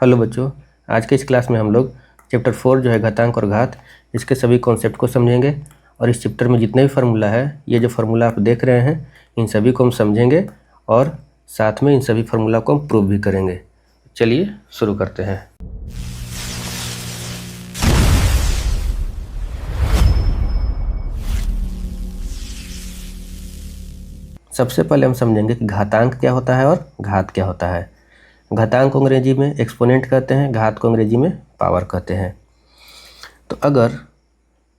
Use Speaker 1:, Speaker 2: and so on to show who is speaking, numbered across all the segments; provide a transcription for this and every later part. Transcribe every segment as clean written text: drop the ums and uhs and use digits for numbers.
Speaker 1: Hello बच्चों, आज के इस क्लास में हम लोग चैप्टर 4 जो है घातांक और घात, इसके सभी कॉन्सेप्ट को समझेंगे। और इस चैप्टर में जितने भी फार्मूला है, ये जो फार्मूला आप देख रहे हैं, इन सभी को हम समझेंगे और साथ में इन सभी फार्मूला को हम प्रूव भी करेंगे। चलिए शुरू करते हैं। सबसे पहले हम समझेंगे कि घातांक क्या होता है और घात क्या होता है। घातांक को अंग्रेजी में एक्सपोनेंट कहते हैं, घात को अंग्रेजी में पावर कहते हैं। तो अगर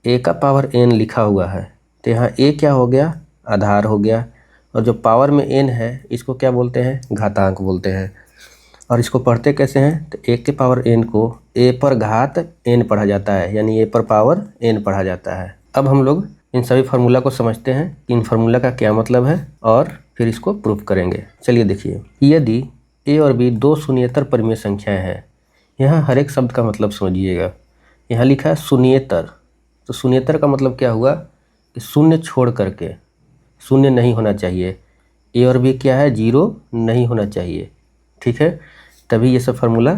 Speaker 1: a का पावर n लिखा हुआ है तो यहाँ a क्या हो गया, आधार हो गया, और जो पावर में n है इसको क्या बोलते हैं, घातांक बोलते हैं। और इसको पढ़ते कैसे हैं, तो a के पावर n को a पर घात n पढ़ा जाता है, यानी a पर पावर n पढ़ा जाता है। अब हम लोग इन सभी फार्मूला को समझते हैं कि इन फार्मूला का क्या मतलब है और फिर इसको प्रूफ करेंगे। चलिए देखिए, यदि a और b दो शून्येतर परिमेय संख्याएं हैं, यहाँ हर एक शब्द का मतलब समझिएगा। यहाँ लिखा है शून्येतर, तो शून्येतर का मतलब क्या हुआ कि शून्य छोड़ करके, शून्य नहीं होना चाहिए। a और b क्या है, जीरो नहीं होना चाहिए, ठीक है, तभी ये सब फार्मूला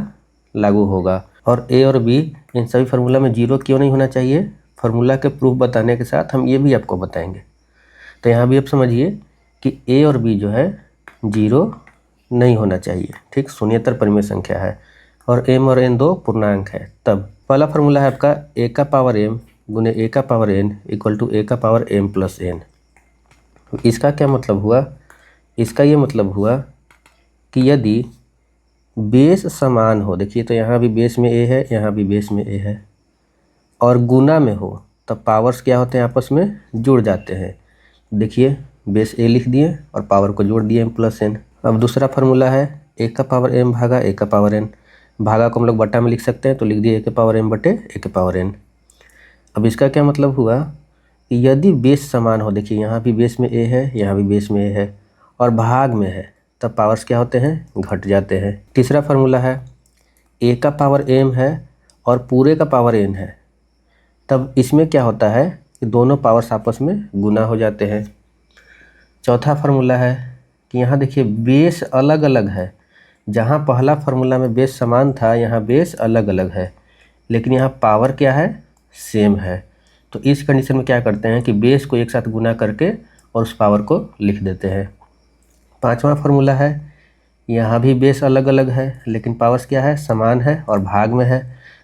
Speaker 1: लागू होगा। और a और b इन सभी फार्मूला में जीरो क्यों नहीं होना चाहिए, फार्मूला के प्रूफ बताने के साथ हम ये भी आपको बताएंगे। तो यहाँ भी आप समझिए कि a और b जो है जीरो नहीं होना चाहिए, ठीक, शून्येतर परिमेय संख्या है और m और n दो पूर्णांक है। तब पहला फार्मूला है आपका a का पावर m गुने a का power n equal to a का पावर m प्लस n। इसका क्या मतलब हुआ, इसका ये मतलब हुआ कि यदि बेस समान हो, देखिए तो यहाँ भी बेस में a है, यहाँ भी बेस में a है, और गुना में हो तब पावर्स क्या होते हैं, आपस में जुड़ जाते हैं। देखिए बेस a लिख दिए और पावर को जोड़ दिए m प्लस n। अब दूसरा फार्मूला है a का पावर m भागा a का पावर n, भागा को हम लोग बटा में लिख सकते हैं, तो लिख दिए a के पावर m बटे a के पावर n। अब इसका क्या मतलब हुआ कि यदि बेस समान हो, देखिए यहाँ भी बेस में a है, यहाँ भी बेस में a है, और भाग में है, तब पावर्स क्या होते हैं, घट जाते हैं। तीसरा फार्मूला है a का पावर m है और पूरे का पावर n है, तब इसमें क्या होता है कि दोनों पावर्स आपस में गुना हो जाते हैं। चौथा फार्मूला है कि यहाँ देखिए बेस अलग अलग है, जहाँ पहला फार्मूला में बेस समान था, यहाँ बेस अलग अलग है, लेकिन यहाँ पावर क्या है, सेम है। तो इस कंडीशन में क्या करते हैं कि बेस को एक साथ गुना करके और उस पावर को लिख देते हैं। पांचवा फार्मूला है, यहाँ भी बेस अलग अलग है लेकिन पावर्स क्या है, समान है और भाग में है।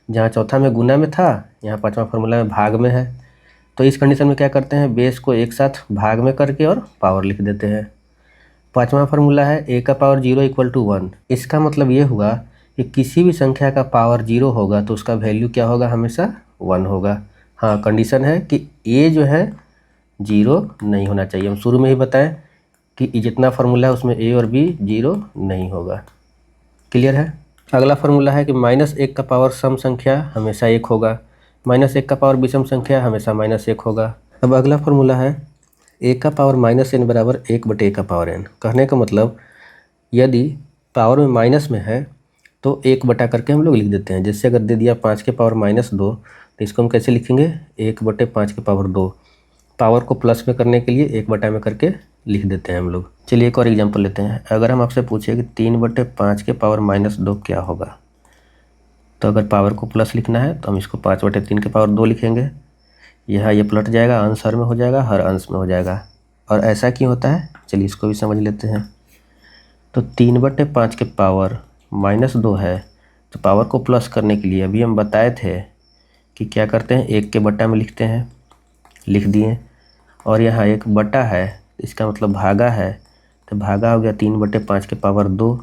Speaker 1: जहाँ चौथा में गुना में था, यहाँ पांचवा फार्मूला में भाग में है। तो इस कंडीशन में क्या करते हैं, बेस को एक साथ भाग में करके और पावर लिख देते हैं। पांचवा फार्मूला है a का पावर 0 इक्वल टू 1। इसका मतलब ये हुआ कि किसी भी संख्या का पावर 0 होगा तो उसका वैल्यू क्या होगा, हमेशा 1 होगा। हाँ, कंडीशन है कि a जो है 0 नहीं होना चाहिए। हम शुरू में ही बताएं कि जितना फार्मूला है उसमें a और b 0 नहीं होगा। क्लियर है। अगला फार्मूला है कि -1 का पावर सम संख्या हमेशा 1 होगा, -1 का पावर विषम संख्या हमेशा -1 होगा। अब अगला फार्मूला है a का पावर -n बराबर 1 बटे a का पावर n। कहने का मतलब यदि पावर में माइनस में है तो 1 बटा करके हम लोग लिख देते हैं। जैसे अगर दे दिया 5 के पावर -2 तो इसको हम कैसे लिखेंगे, 1 बटे 5 के पावर 2। पावर को प्लस में करने के लिए 1 बटा में करके लिख देते हैं हम लोग। चलिए एक और एग्जांपल लेते हैं। अगर हम आपसे पूछे कि 3 बटे 5 के पावर -2 क्या होगा, तो अगर पावर को प्लस लिखना है तो हम इसको 5 बटे 3 के पावर 2 लिखेंगे। यहाँ ये पलट जाएगा, अंश हर में हो जाएगा, हर अंश में हो जाएगा। और ऐसा क्यों होता है, चलिए इसको भी समझ लेते हैं। तो 3 बटे 5 के पावर -2 है, तो पावर को प्लस करने के लिए अभी हम बताए थे कि क्या करते हैं, 1 के बटा में लिखते हैं, लिख दिए। और यहाँ एक बटा है, इसका मतलब भागा है, तो भागा हो गया 3 बटे 5 के पावर 2।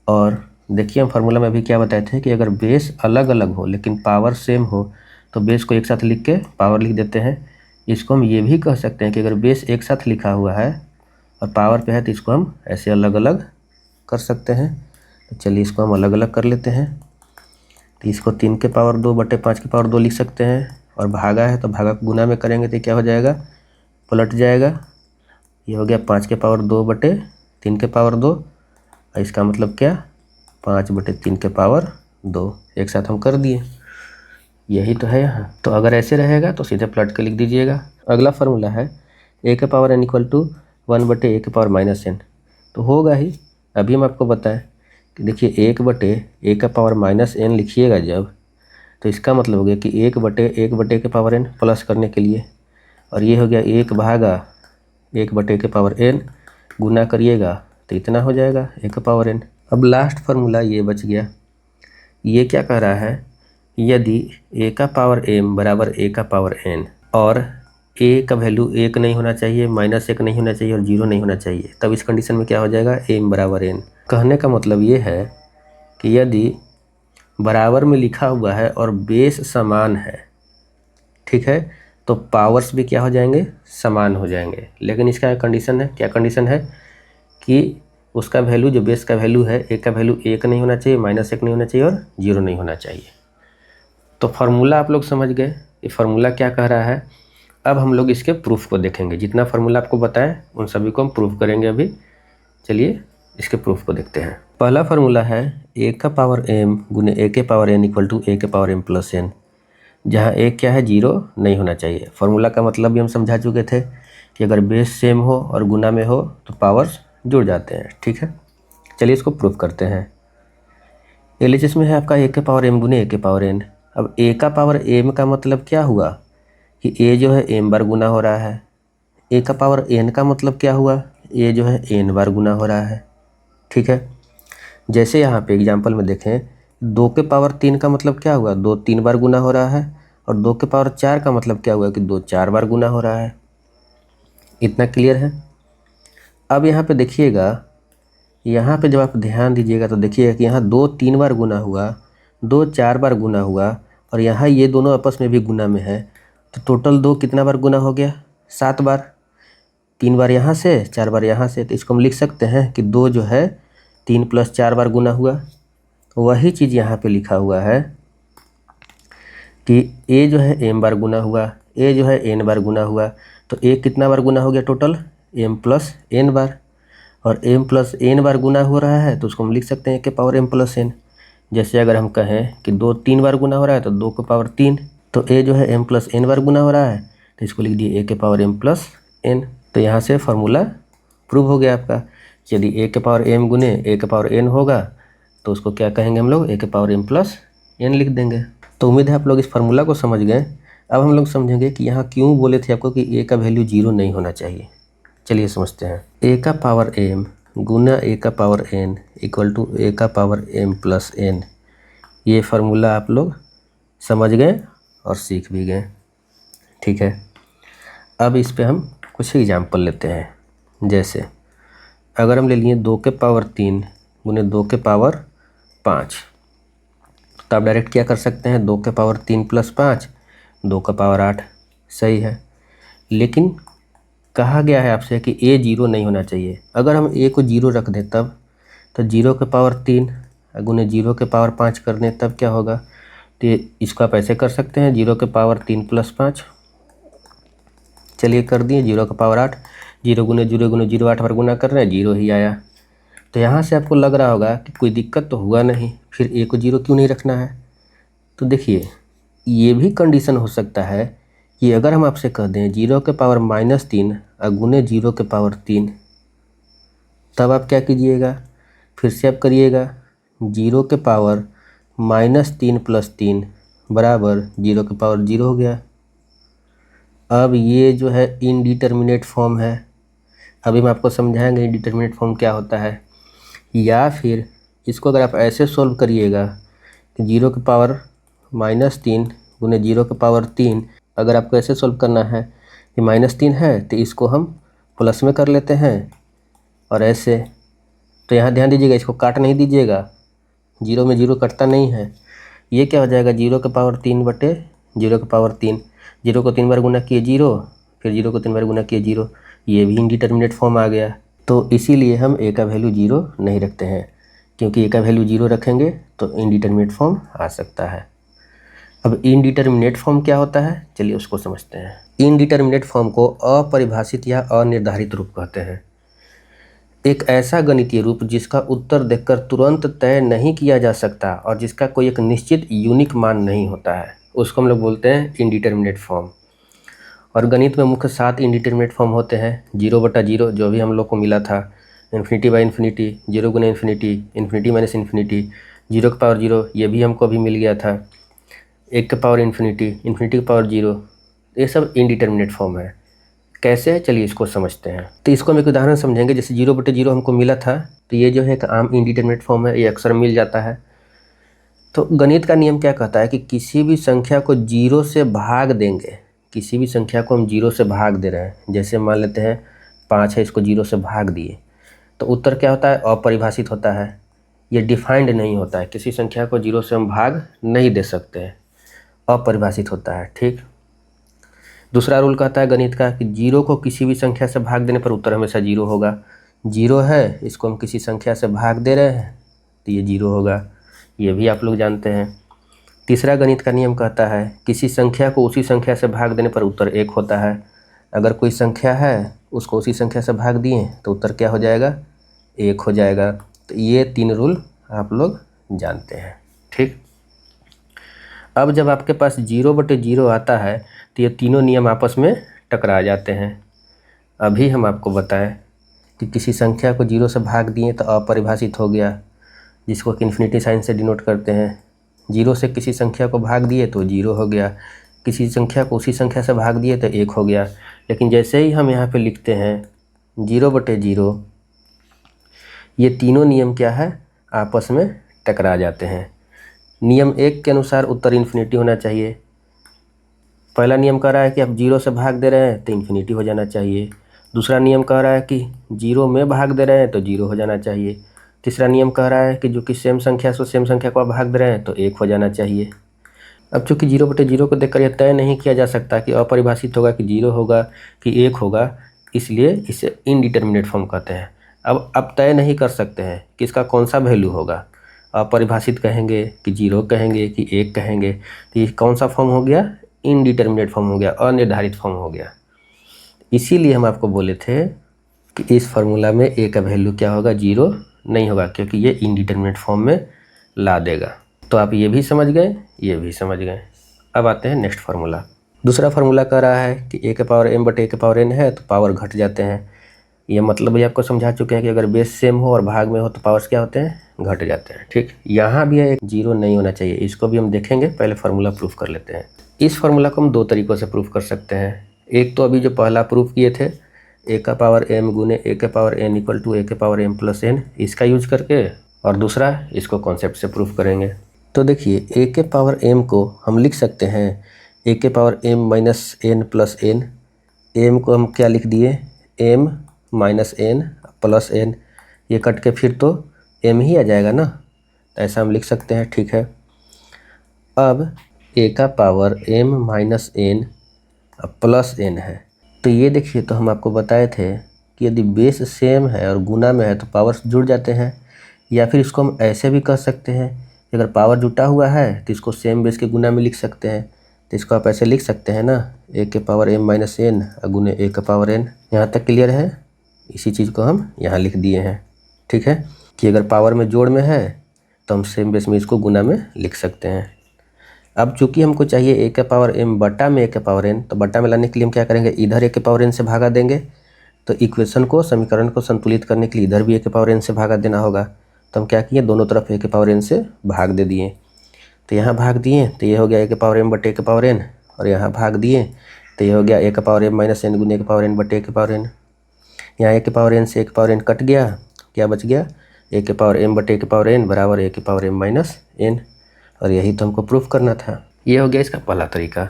Speaker 1: और देखिए हम फार्मूला में अभी क्या बताए थे कि अगर बेस अलग अलग हो लेकिन पावर सेम हो तो बेस को एक साथ लिख के पावर लिख देते हैं। इसको हम ये भी कह सकते हैं कि अगर बेस एक साथ लिखा हुआ है और पावर पे है तो इसको हम ऐसे अलग अलग कर सकते हैं। तो चलिए इसको हम अलग अलग कर लेते हैं। तो इसको 3 के पावर 2 बटे 5 के पावर 2 लिख सकते हैं, और भागा है तो भागा को गुना में करेंगे तो क्या हो जाएगा, पलट जाएगा। ये हो गया 5 के पावर 2 बटे 3 के पावर 2, और इसका मतलब क्या, 5 बटे 3 के पावर 2 एक साथ हम कर दिए। यही तो है यहाँ। तो अगर ऐसे रहेगा तो सीधे पलट के लिख दीजिएगा। अगला फार्मूला है a के पावर n इक्वल टू 1 बटे a के पावर -n। तो होगा ही, अभी हम आपको बताएं कि देखिए 1/a⁻n लिखिएगा जब, तो इसका मतलब हो गया कि 1/1/n प्लस करने के लिए, और ये हो गया 1/1/n गुना करिएगा तो इतना हो जाएगा 1/n। अब लास्ट फार्मूला ये बच गया। ये क्या कह रहा है, यदि a⁻m बराबर a⁻n और a का वैल्यू 1 नहीं होना चाहिए, -1 नहीं होना चाहिए और 0 नहीं होना चाहिए, तब इस कंडीशन में क्या हो जाएगा, m बराबर n। कहने का मतलब ये है कि यदि बराबर में लिखा हुआ है और बेस समान है, ठीक है, तो पावर्स भी क्या हो जाएंगे, समान हो जाएंगे। लेकिन इसका कंडीशन है, क्या कंडीशन है कि उसका वैल्यू, जो बेस का वैल्यू है, a का वैल्यू 1 नहीं होना चाहिए, -1 नहीं होना चाहिए और 0 नहीं होना चाहिए। तो फार्मूला आप लोग समझ गए, ये फार्मूला क्या कह रहा है। अब हम लोग इसके प्रूफ को देखेंगे, जितना फार्मूला आपको बताएं उन सभी को हम प्रूफ करेंगे अभी। चलिए इसके प्रूफ को देखते हैं। पहला फार्मूला है a⁻m गुने a⁻n इक्वल टू a⁻m+n, जहाँ a क्या है, 0 नहीं होना चाहिए। फार्मूला का मतलब भी हम समझा चुके थे कि अगर बेस सेम हो और गुना में हो तो पावर्स जुड़ जाते हैं, ठीक है। चलिए इसको प्रूफ करते हैं। एलएचएस में है आपका a⁻m गुने a⁻n। अब a⁻m का मतलब क्या हुआ कि a जो है m बार गुना हो रहा है, a⁻n का मतलब क्या हुआ, a जो है n बार गुना हो रहा है, ठीक है। जैसे यहाँ पे एग्जांपल में देखें, 2⁻3 का मतलब क्या हुआ, 2 3 बार गुना हो रहा है, और 2⁻4 का मतलब क्या हुआ कि 2 4 बार गुना हो रहा है। इतना क्लियर है। अब यहाँ पे देखिएगा, यहाँ पे जब आप ध्यान दीजिएगा तो देखिएगा कि यहाँ 2 3 बार गुना हुआ, 2 4 बार गुना हुआ, और यहाँ ये दोनों आपस में भी गुना में है, तो टोटल 2 कितना बार गुना हो गया, 7 बार। 3 बार यहाँ से, 4 बार यहाँ से, तो इसको हम लिख सकते हैं कि 2 जो है 3 + 4 बार गुना हुआ। वही चीज़ यहाँ पे लिखा हुआ है कि a जो है m बार गुना हुआ, a जो है n बार गुना हुआ, तो a कितना बार गुना हो गया टोटल, m + n बार, और m + n बार गुना हो रहा है तो उसको हम लिख सकते हैं a⁻m+n। जैसे अगर हम कहें कि 2 3 बार गुना हो रहा है तो 2⁻3, तो a जो है m + n बार गुना हो रहा है तो इसको लिख दिए a⁻m+n। तो यहाँ से फार्मूला प्रूव हो गया आपका। यदि a⁻m गुने a⁻n होगा तो उसको क्या कहेंगे हम लोग, a⁻m+n लिख देंगे। तो उम्मीद है आप लोग इस फार्मूला को समझ गए। अब हम लोग समझेंगे कि यहाँ क्यों बोले थे आपको कि a का वैल्यू 0 नहीं होना चाहिए। चलिए समझते हैं। a⁻m Guna a⁻n equal to a⁻m+n, ये फार्मूला आप लोग समझ गए और सीख भी गए, ठीक है। अब इस पे हम कुछ एग्जाम्पल लेते हैं। जैसे अगर हम ले लिए 2⁻3 गुने 2⁻5, तो आप डायरेक्ट क्या कर सकते हैं, 2⁻3 + 5 2⁻8, सही है। लेकिन कहा गया है आपसे कि a 0 नहीं होना चाहिए। अगर हम a को 0 रख दें तब, तो 0⁻3 गुने 0⁻5 कर दें तब क्या होगा, तो इसको आप ऐसे कर सकते हैं 0⁻3 + 5। चलिए कर दिए 0⁻8, 0 गुने 0 गुने 0 8 बार गुना कर रहे हैं, 0 ही आया। तो यहाँ से आपको लग रहा होगा कि कोई दिक्कत तो हुआ नहीं, फिर a को 0 क्यों नहीं रखना है। तो देखिए ये भी कंडीशन हो सकता है कि अगर हम आपसे कह दें 0⁻−3 गुने 0⁻3, तब आप क्या कीजिएगा, फिर से आप करिएगा 0⁻−3 + 3 बराबर 0⁻0 हो गया। अब ये जो है इनडिटर्मिनेट फॉर्म है। अभी हम आपको समझाएंगे इनडिटर्मिनेट फॉर्म क्या होता है। या फिर इसको अगर आप ऐसे सोल्व करिएगा कि 0⁻−3 गुने 0⁻3, अगर आपको ऐसे सोल्व करना है कि -3 है तो इसको हम प्लस में कर लेते हैं, और ऐसे। तो यहाँ ध्यान दीजिएगा, इसको काट नहीं दीजिएगा, 0 में 0 कटता नहीं है। ये क्या हो जाएगा, 0⁻3 बटे 0⁻3, 0 को 3 बार गुना किए 0, फिर 0 को 3 बार गुना किए 0, ये भी इनडिटर्मिनेट फॉर्म आ गया। तो इसीलिए हम a का वैल्यू 0 नहीं रखते हैं, क्योंकि a का वैल्यू 0 रखेंगे तो इनडिटर्मिनेट फॉर्म आ सकता है। अब इनडिटर्मिनेट फॉर्म क्या होता है, चलिए उसको समझते हैं। इनडिटर्मिनेट फॉर्म को अपरिभाषित या अनिर्धारित रूप कहते हैं। एक ऐसा गणितीय रूप जिसका उत्तर देखकर तुरंत तय नहीं किया जा सकता और जिसका कोई एक निश्चित यूनिक मान नहीं होता है, उसको हम लोग बोलते हैं इनडिटर्मिनेट फॉर्म। और गणित में मुख्य 7 इनडिटर्मिनेट फॉर्म होते हैं। 0/0 जो भी हम लोग को मिला था, infinity by infinity, 0 Guna infinity, infinity minus infinity, 0 की पावर 0, ये भी हमको अभी मिल गया था, 1 की पावर इन्फिनिटी, इन्फिनिटी की पावर 0, ये सब इनडिटर्मिनेट फॉर्म है। कैसे है, चलिए इसको समझते हैं। तो इसको हम एक उदाहरण समझेंगे। जैसे 0/0 हमको मिला था, तो ये जो है एक आम इनडिटर्मिनेट फॉर्म है, ये अक्सर मिल जाता है। तो गणित का नियम क्या कहता है कि किसी भी संख्या को 0 से भाग देंगे, किसी भी संख्या को हम 0 से भाग दे रहे हैं, जैसे मान लेते हैं 5 है, इसको 0 से भाग दिए, तो उत्तर क्या होता है, अपरिभाषित होता है, ये डिफाइंड नहीं होता है। किसी संख्या को 0 से हम भाग नहीं दे सकते हैं, अपरिभाषित होता है। ठीक। दूसरा रूल कहता है गणित का कि 0 को किसी भी संख्या से भाग देने पर उत्तर हमेशा 0 होगा। 0 है, इसको हम किसी संख्या से भाग दे रहे हैं तो ये 0 होगा, ये भी आप लोग जानते हैं। तीसरा गणित का नियम कहता है किसी संख्या को उसी संख्या से भाग देने पर उत्तर 1 होता है। अगर कोई संख्या है, उसको उसी संख्या से भाग दिए तो उत्तर क्या हो जाएगा, 1 हो जाएगा। तो ये 3 रूल आप लोग जानते हैं। ठीक। अब जब आपके पास 0/0 आता है तो ये तीनों नियम आपस में टकरा जाते हैं। अभी हम आपको बताएं कि किसी संख्या को 0 से भाग दिए तो अपरिभाषित हो गया, जिसको कि इन्फिनिटी साइन से डिनोट करते हैं। 0 से किसी संख्या को भाग दिए तो 0 हो गया, किसी संख्या को उसी संख्या से भाग दिए तो 1 हो गया। लेकिन जैसे ही हम यहाँ पे लिखते हैं 0/0, ये तीनों नियम क्या है, आपस में टकरा जाते हैं। नियम 1 के अनुसार उत्तर इन्फिनिटी होना चाहिए। पहला नियम कह रहा है कि आप 0 से भाग दे रहे हैं तो इन्फिनिटी हो जाना चाहिए। दूसरा नियम कह रहा है कि 0 में भाग दे रहे हैं तो 0 हो जाना चाहिए। तीसरा नियम कह रहा है कि जो कि सेम संख्या से सेम संख्या को आप भाग दे रहे हैं तो 1 हो जाना चाहिए। अब चूँकि 0/0 को देखकर यह तय नहीं किया जा सकता कि अपरिभाषित होगा कि 0 होगा कि 1 होगा, इसलिए इसे इनडिटर्मिनेट फॉर्म कहते हैं। अब आप तय नहीं कर सकते हैं कि इसका कौन सा वैल्यू होगा, अपरिभाषित कहेंगे कि 0 कहेंगे कि 1 कहेंगे, तो ये कौन सा फॉर्म हो गया, इनडिटर्मिनेट फॉर्म हो गया, अनिर्धारित फॉर्म हो गया। इसीलिए हम आपको बोले थे कि इस फार्मूला में ए का वैल्यू क्या होगा, 0 नहीं होगा, क्योंकि ये इनडिटर्मिनेट फॉर्म में ला देगा। तो आप ये भी समझ गए, ये भी समझ गए। अब आते हैं नेक्स्ट फार्मूला। दूसरा फार्मूला कह रहा है कि a⁴m/a⁴n है तो पावर घट जाते हैं। ये मतलब भी आपको समझा चुके हैं कि अगर बेस सेम हो और भाग में हो तो पावर्स क्या होते हैं, घट जाते हैं। ठीक। यहाँ भी एक 0 नहीं होना चाहिए, इसको भी हम देखेंगे, पहले फार्मूला प्रूफ कर लेते हैं। इस फार्मूला को हम 2 तरीक़ों से प्रूफ कर सकते हैं। एक तो अभी जो पहला प्रूफ किए थे, a⁴m गुने a⁴n = a⁴m+n, इसका यूज करके, और दूसरा इसको कॉन्सेप्ट से प्रूफ करेंगे। तो देखिए a⁴m को हम लिख सकते हैं a⁴m - n+n। m को हम क्या लिख दिए, m - n + n, ये कट के फिर तो m ही आ जाएगा ना, तो ऐसा हम लिख सकते हैं। ठीक है। अब a⁴m - n + n है, तो ये देखिए, तो हम आपको बताए थे कि यदि बेस सेम है और गुना में है तो पावर्स जुड़ जाते हैं। या फिर इसको हम ऐसे भी कह सकते हैं कि अगर पावर जुटा हुआ है तो इसको सेम बेस के गुना में लिख सकते हैं। तो इसको आप ऐसे लिख सकते हैं ना, a⁴m - n गुने a⁴n। यहाँ तक क्लियर है। इसी चीज़ को हम यहाँ लिख दिए हैं। ठीक है, कि अगर पावर में जोड़ में है तो हम सेम बेस में इसको गुना में लिख सकते हैं। अब चूंकि हमको चाहिए a⁴m बटा में a⁴n, तो बटा में लाने के लिए हम क्या करेंगे, इधर a⁴n से भागा देंगे। तो इक्वेशन को, समीकरण को संतुलित करने के लिए इधर भी a⁴n से भागा देना होगा। तो हम क्या किए, दोनों तरफ a⁴n से भाग दे दिए। तो यहाँ भाग दिए तो ये हो गया a⁴m बटे a⁴n, और यहाँ भाग दिए तो ये हो गया a⁴m - n गुने a⁴n बटे a⁴n। यहाँ a⁴n से a⁴n कट गया, क्या बच गया, a⁴m बटे a⁴n बराबर a⁴m - n। और यही तो हमको प्रूफ करना था। ये हो गया इसका पहला तरीका।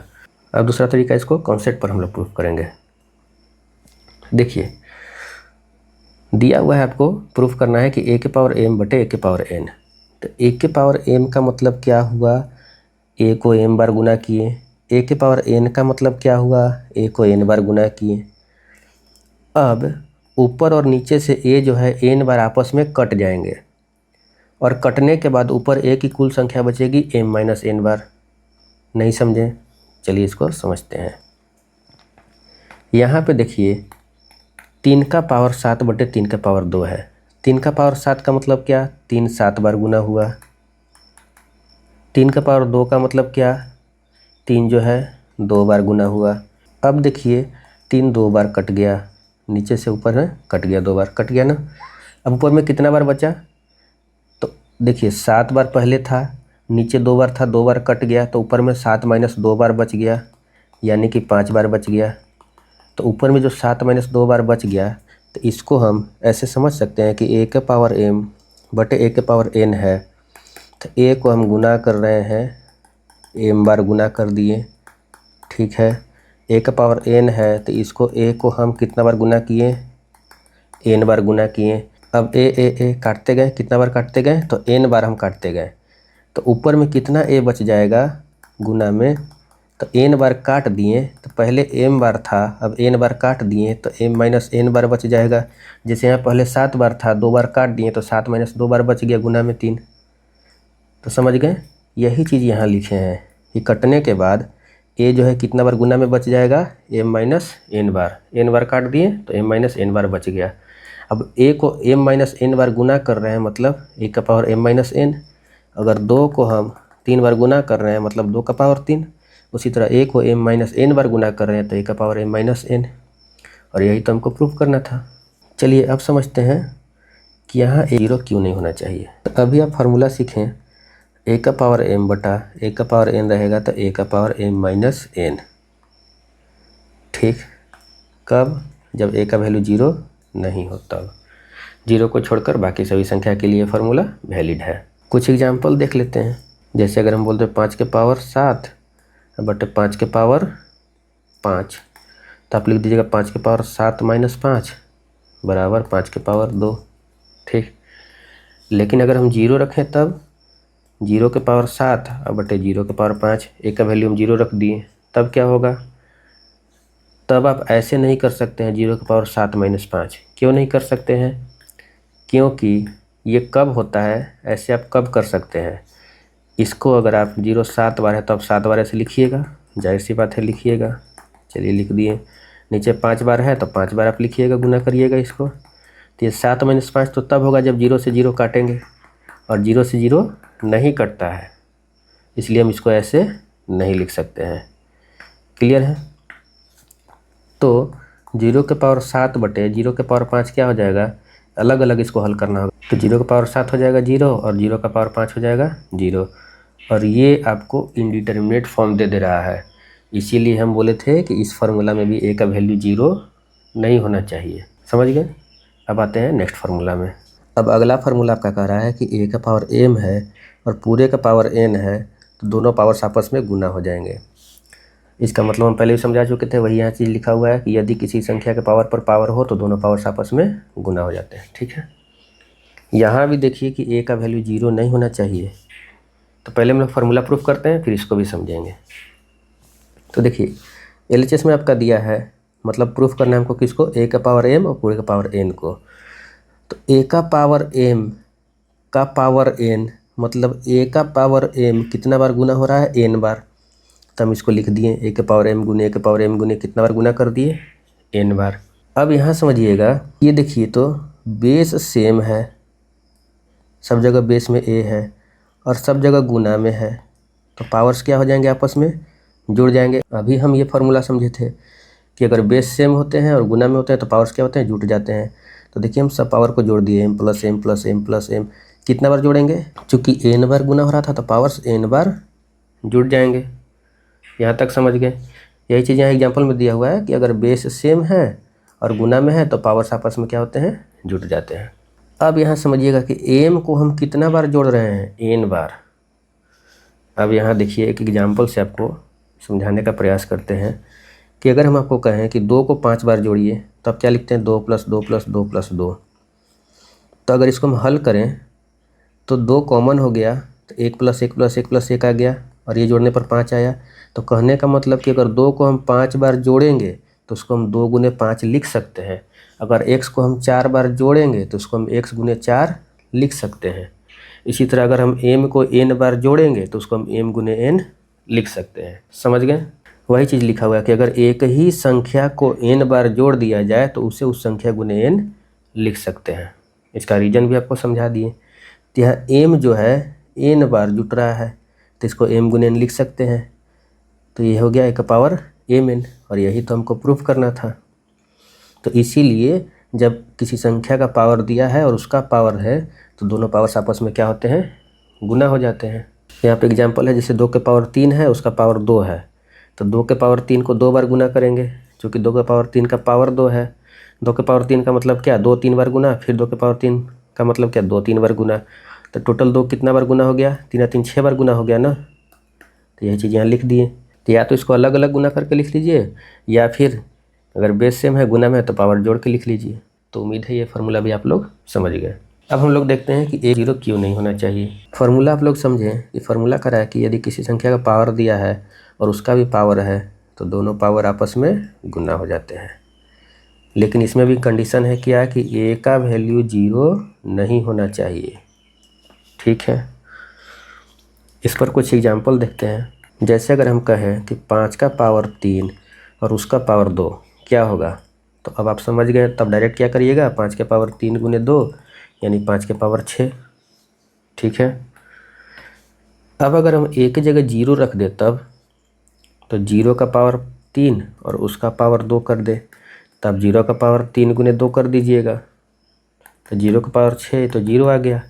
Speaker 1: अब दूसरा तरीका, इसको कॉन्सेप्ट पर हम लोग प्रूफ करेंगे। देखिए दिया हुआ है, आपको प्रूफ करना है कि a⁴m बटे a⁴n। तो a⁴m का मतलब क्या हुआ, a को m बार गुना किए। a⁴n का मतलब क्या हुआ, a को n बार गुना किए। अब ऊपर और नीचे से a जो है n बार आपस में कट जाएंगे, और कटने के बाद ऊपर a की कुल संख्या बचेगी m - n बार। नहीं समझे, चलिए इसको समझते हैं। यहाँ पे देखिए 3 का पावर 7 बटे 3 का पावर 2 है। 3 का पावर 7 का मतलब क्या, 3 7 बार गुना हुआ। 3 का पावर 2 का मतलब क्या, 3 जो है 2 बार गुना हुआ। अब देखिए 3 2 बार कट गया, नीचे से ऊपर है कट गया, 2 बार कट गया ना। अब ऊपर में कितना बार बचा, तो देखिए 7 बार पहले था, नीचे 2 बार था, 2 बार कट गया, तो ऊपर में 7 - 2 बार बच गया, यानी कि 5 बार बच गया। तो ऊपर में जो 7 - 2 बार बच गया, तो इसको हम ऐसे समझ सकते हैं कि a के पावर m बटे a के पावर n है। तो a को हम गुना कर रहे हैं, m बार गुना कर दिए, ठीक है। a का पावर n है, तो इसको a को हम कितना बार गुना किए, n बार गुना किए। अब a काटते गए, कितना बार काटते गए, तो n बार हम काटते गए। तो ऊपर में कितना a बच जाएगा गुना में, तो n बार काट दिए, तो पहले m बार था, अब n बार काट दिए, तो m - n बार बच जाएगा। जैसे यहाँ पहले 7 बार था, 2 बार काट दिए, तो 7 - 2 बार बच गया गुना में 3। तो समझ गए, यही चीज़ यहाँ लिखे हैं कि कटने के बाद a जो है कितना बार गुना में बच जाएगा, m - n बार, n बार काट दिए तो m - n बार बच गया। अब a को m - n बार गुना कर रहे हैं, मतलब a का पावर m - n। अगर 2 को हम 3 बार गुना कर रहे हैं, मतलब 2 का पावर 3। उसी तरह a को m - n बार गुना कर रहे हैं, तो a का पावर m - n। और यही तो हमको प्रूफ करना था। चलिए अब समझते हैं कि यहाँ जीरो क्यों नहीं होना चाहिए। तो अभी आप फार्मूला सीखें, a का पावर m बटा a का पावर n रहेगा, तो a का पावर m - n, ठीक। कब, जब a का वैल्यू 0 नहीं हो तब। 0 को छोड़कर बाकी सभी संख्या के लिए फार्मूला वैलिड है। कुछ एग्जाम्पल देख लेते हैं। जैसे अगर हम बोलते हैं 5 के पावर 7 बटे 5 के पावर 5, तो आप लिख दीजिएगा 5 के पावर 7 - 5 बराबर 5 के पावर 2, ठीक। लेकिन अगर हम 0 रखें तब 0 के पावर 7 बटे 0 के पावर 5, a का वैल्यू हम 0 रख दिए, तब क्या होगा। तब आप ऐसे नहीं कर सकते हैं 0 के पावर 7 - 5। क्यों नहीं कर सकते हैं, क्योंकि ये कब होता है, ऐसे आप कब कर सकते हैं। इसको अगर आप 0 7 बार है तो आप 7 बार ऐसे लिखिएगा, जाहिर सी बात है लिखिएगा। चलिए लिख दिए। नीचे 5 बार है तो 5 बार आप लिखिएगा, गुना करिएगा इसको। तो ये 7 - 5 तो तब होगा जब 0 से 0 काटेंगे, और 0 से 0 नहीं कटता है, इसलिए हम इसको ऐसे नहीं लिख सकते हैं। क्लियर है। तो 0 के पावर 7 बटे 0 के पावर 5 क्या हो जाएगा, अलग अलग इसको हल करना होगा। तो 0 का पावर 7 हो जाएगा 0, और 0 का पावर 5 हो जाएगा 0। और ये आपको इनडिटर्मिनेट फॉर्म दे रहा है, इसीलिए हम बोले थे कि इस फार्मूला में भी a का वैल्यू 0 नहीं होना चाहिए। समझ गए। अब आते हैं नेक्स्ट फार्मूला में। अब अगला फार्मूला आपका कह रहा है कि a का पावर m है और पूरे का पावर n है, तो दोनों पावर्स आपस में गुना हो जाएंगे। इसका मतलब हम पहले भी समझा चुके थे, वही यहाँ चीज़ लिखा हुआ है कि यदि किसी संख्या के पावर पर पावर हो तो दोनों पावर्स आपस में गुना हो जाते हैं, ठीक है। यहाँ भी देखिए कि a का वैल्यू 0 नहीं होना चाहिए। तो पहले हम लोग फार्मूला प्रूफ करते हैं, फिर इसको भी समझेंगे। तो देखिए LHS में आपका दिया है, मतलब प्रूफ करना है हमको किसको, a का पावर m और पूरे का पावर n को। तो a का पावर m का पावर n, मतलब a का पावर m कितना बार गुना हो रहा है, n बार। तो हम इसको लिख दिए, a के पावर m गुने a के पावर m गुने कितना बार गुना कर दिए, n बार। अब यहाँ समझिएगा, ये देखिए तो बेस सेम है, सब जगह बेस में a है और सब जगह गुना में है, तो पावर्स क्या हो जाएंगे, आपस में जुड़ जाएंगे। अभी हम ये फार्मूला समझे थे कि अगर बेस सेम होते हैं और गुना में होते हैं तो पावर्स क्या होते हैं, जुट जाते हैं। तो देखिए हम सब पावर को जोड़ दिए, m + m + m + m। कितना बार जोड़ेंगे, चूँकि n बार गुना हो रहा था तो पावर्स n बार जुड़ जाएंगे। यहाँ तक समझ गए। यही चीज़ यहाँ एग्जाम्पल में दिया हुआ है कि अगर बेस सेम है और गुना में है तो पावर्स आपस में क्या होते हैं, जुट जाते हैं। अब यहाँ समझिएगा कि m को हम कितना बार जोड़ रहे हैं, n बार। अब यहाँ देखिए एक एग्जाम्पल से आपको समझाने का प्रयास करते हैं कि अगर हम आपको कहें कि 2 को 5 बार जोड़िए, तो आप क्या लिखते हैं, 2 + 2 + 2 + 2। तो अगर इसको हम हल करें तो 2 कॉमन हो गया, तो 1 + 1 + 1 + 1 आ गया, और ये जोड़ने पर 5 आया। तो कहने का मतलब कि अगर 2 को हम 5 बार जोड़ेंगे तो उसको हम 2 × 5 लिख सकते हैं। अगर x को हम 4 बार जोड़ेंगे तो उसको हम x × 4 लिख सकते हैं। इसी तरह अगर हम m को n बार जोड़ेंगे तो उसको हम m × n लिख सकते हैं। समझ गए। वही चीज़ लिखा हुआ है कि अगर एक ही संख्या को n बार जोड़ दिया जाए तो उसे उस संख्या × n लिख सकते हैं। इसका रीज़न भी आपको समझा दिए। तो यहाँ m जो है n बार जुट रहा है, तो इसको m × n लिख सकते हैं। तो ये हो गया a का पावर mn, और यही तो हमको प्रूफ करना था। तो इसीलिए जब किसी संख्या का पावर दिया है और उसका पावर है तो दोनों पावर्स आपस में क्या होते हैं, गुना हो जाते हैं। यहाँ पे एग्जांपल है, जैसे 2 के पावर 3 है, उसका पावर 2 है, तो 2 के पावर 3 को 2 बार गुना करेंगे, क्योंकि 2 के पावर 3 का पावर 2 है। 2 के पावर 3 का मतलब क्या, 2 3 बार गुना, फिर 2 के पावर 3 का मतलब क्या, 2 3 बार गुना। तो टोटल 2 कितना बार गुना हो गया, 3 3 6 बार गुना हो गया ना। तो यही चीज़ यहाँ लिख दिए। तो या तो इसको अलग अलग गुना करके लिख लीजिए, या फिर अगर बेस सेम है, गुना में है, तो पावर जोड़ के लिख लीजिए। तो उम्मीद है ये फार्मूला भी आप लोग समझ गए। अब हम लोग देखते हैं कि A0 क्यों नहीं होना चाहिए। फार्मूला आप लोग समझें कि फार्मूला कह रहा है कि यदि किसी संख्या का पावर दिया है और उसका भी पावर है तो दोनों पावर आपस में गुना हो जाते हैं। लेकिन इसमें भी कंडीशन है क्या, कि A का वैल्यू 0 नहीं होना चाहिए। ठीक है, इस पर कुछ एग्जाम्पल देखते हैं। जैसे अगर हम कहें कि 5 का पावर 3 और उसका पावर 2, क्या होगा। तो अब आप समझ गए, तब डायरेक्ट क्या करिएगा, 5 के पावर 3 गुने 2 यानी 5 के पावर 6। ठीक है, अब अगर हम A की जगह 0 रख दे तब, तो 0 का पावर 3 और उसका पावर 2 कर दे, तब 0 का पावर 3 गुने 2 कर दीजिएगा, तो 0 का पावर 6, तो 0 आ गया।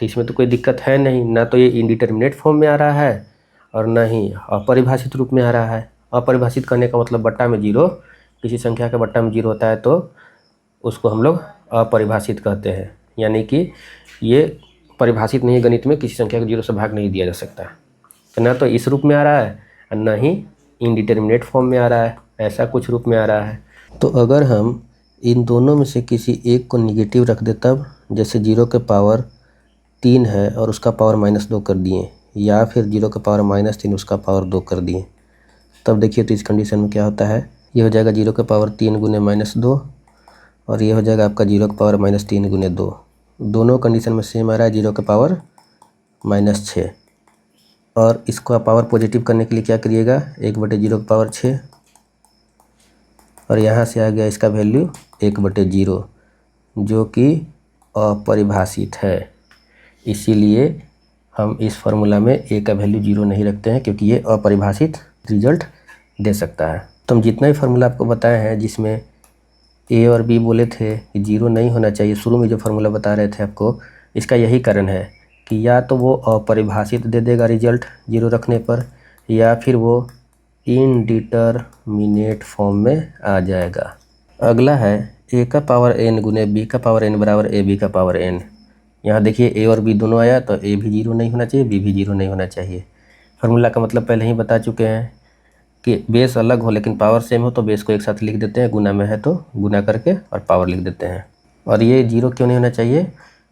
Speaker 1: तो इसमें तो कोई दिक्कत है नहीं, ना तो ये इनडिटर्मिनेट फॉर्म में आ रहा है और ना ही अपरिभाषित रूप में आ रहा है। अपरिभाषित करने का मतलब बट्टा में 0, किसी संख्या के बट्टा में 0 होता है तो उसको हम लोग अपरिभाषित कहते हैं, यानी कि ये परिभाषित नहीं, गणित में किसी संख्या को 0 से भाग नहीं दिया जा सकता। तो ना तो इस रूप में आ रहा है और ना ही इनडिटर्मिनेट फॉर्म में आ रहा है, ऐसा कुछ रूप में आ रहा है। तो अगर हम इन दोनों में से किसी एक को निगेटिव रख दे तब, जैसे 0 के पावर 3 है और उसका पावर -2 कर दिए, या फिर 0 का पावर -3 उसका पावर 2 कर दिए, तब देखिए तो इस कंडीशन में क्या होता है। ये हो जाएगा 0 का पावर 3 गुने -2 और ये हो जाएगा आपका 0 का पावर -3 गुने 2। दोनों कंडीशन में सेम आ रहा है, 0 का पावर -6। और इसको आप पावर पॉजिटिव करने के लिए क्या करिएगा, 1/0 का पावर 6 और यहाँ से आ गया इसका वैल्यू 1/0, जो कि अपरिभाषित है। इसीलिए हम इस फार्मूला में A का वैल्यू 0 नहीं रखते हैं, क्योंकि ये अपरिभाषित रिजल्ट दे सकता है। तो हम जितना भी फार्मूला आपको बताए हैं जिसमें A और B बोले थे कि 0 नहीं होना चाहिए, शुरू में जो फार्मूला बता रहे थे आपको, इसका यही कारण है कि या तो वो अपरिभाषित दे देगा रिजल्ट 0 रखने पर, या फिर वो इनडिटरमिनेट फॉर्म में आ जाएगा। अगला है A का पावर n गुने B का पावर n बराबर AB का पावर n। यहाँ देखिए A और B दोनों आया तो A भी 0 नहीं होना चाहिए, B भी 0 नहीं होना चाहिए। फार्मूला का मतलब पहले ही बता चुके हैं कि बेस अलग हो लेकिन पावर सेम हो तो बेस को एक साथ लिख देते हैं, गुना में है तो गुना करके और पावर लिख देते हैं। और ये 0 क्यों नहीं होना चाहिए,